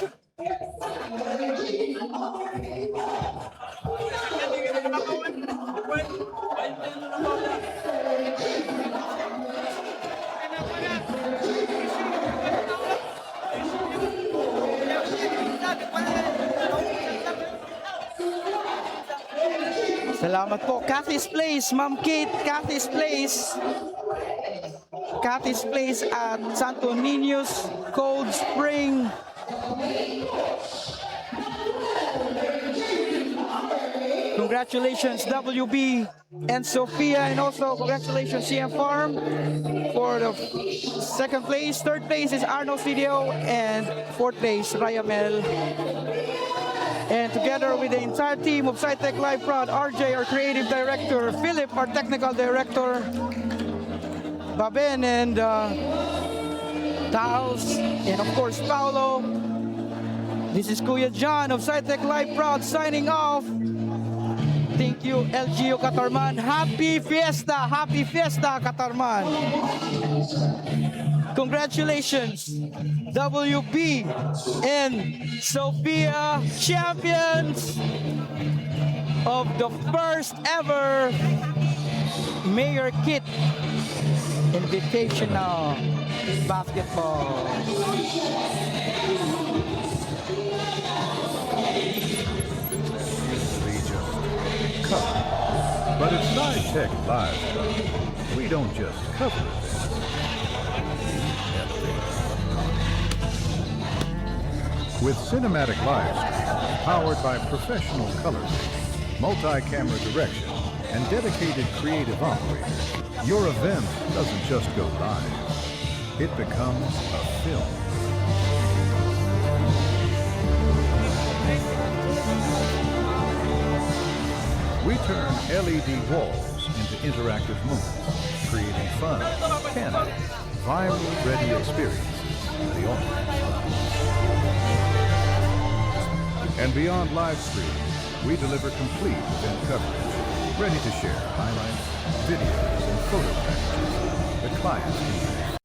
Salamat po. Cathy's Place, Ma'am Kate, Cathy's Place. Cathy's Place at Santo Niños, Cold Spring. Congratulations, WB and Sofia, and also congratulations, CM Farm, for the second place. Third place is Arno Studio, and fourth place, Rayamel. And together with the entire team of SciTech Live Prod, RJ, our creative director, Philip, our technical director, Baben and Taos, and of course, Paolo. This is Kuya John of SciTech Live Prod signing off. Thank you, LGU Katarman. Happy Fiesta, Katarman. Congratulations, WB and Sofia, champions of the first ever Mayor Kit Invitational Basketball. But at SciTech Live, we don't just cover events. With cinematic live stream powered by professional color grading, multi-camera direction, and dedicated creative operators, your event doesn't just go live. It becomes a film. We turn LED walls into interactive movies, creating fun, candid, viral-ready experiences for the audience. And beyond live streaming, we deliver complete event coverage, ready to share highlights, videos, and photo packages the clients need.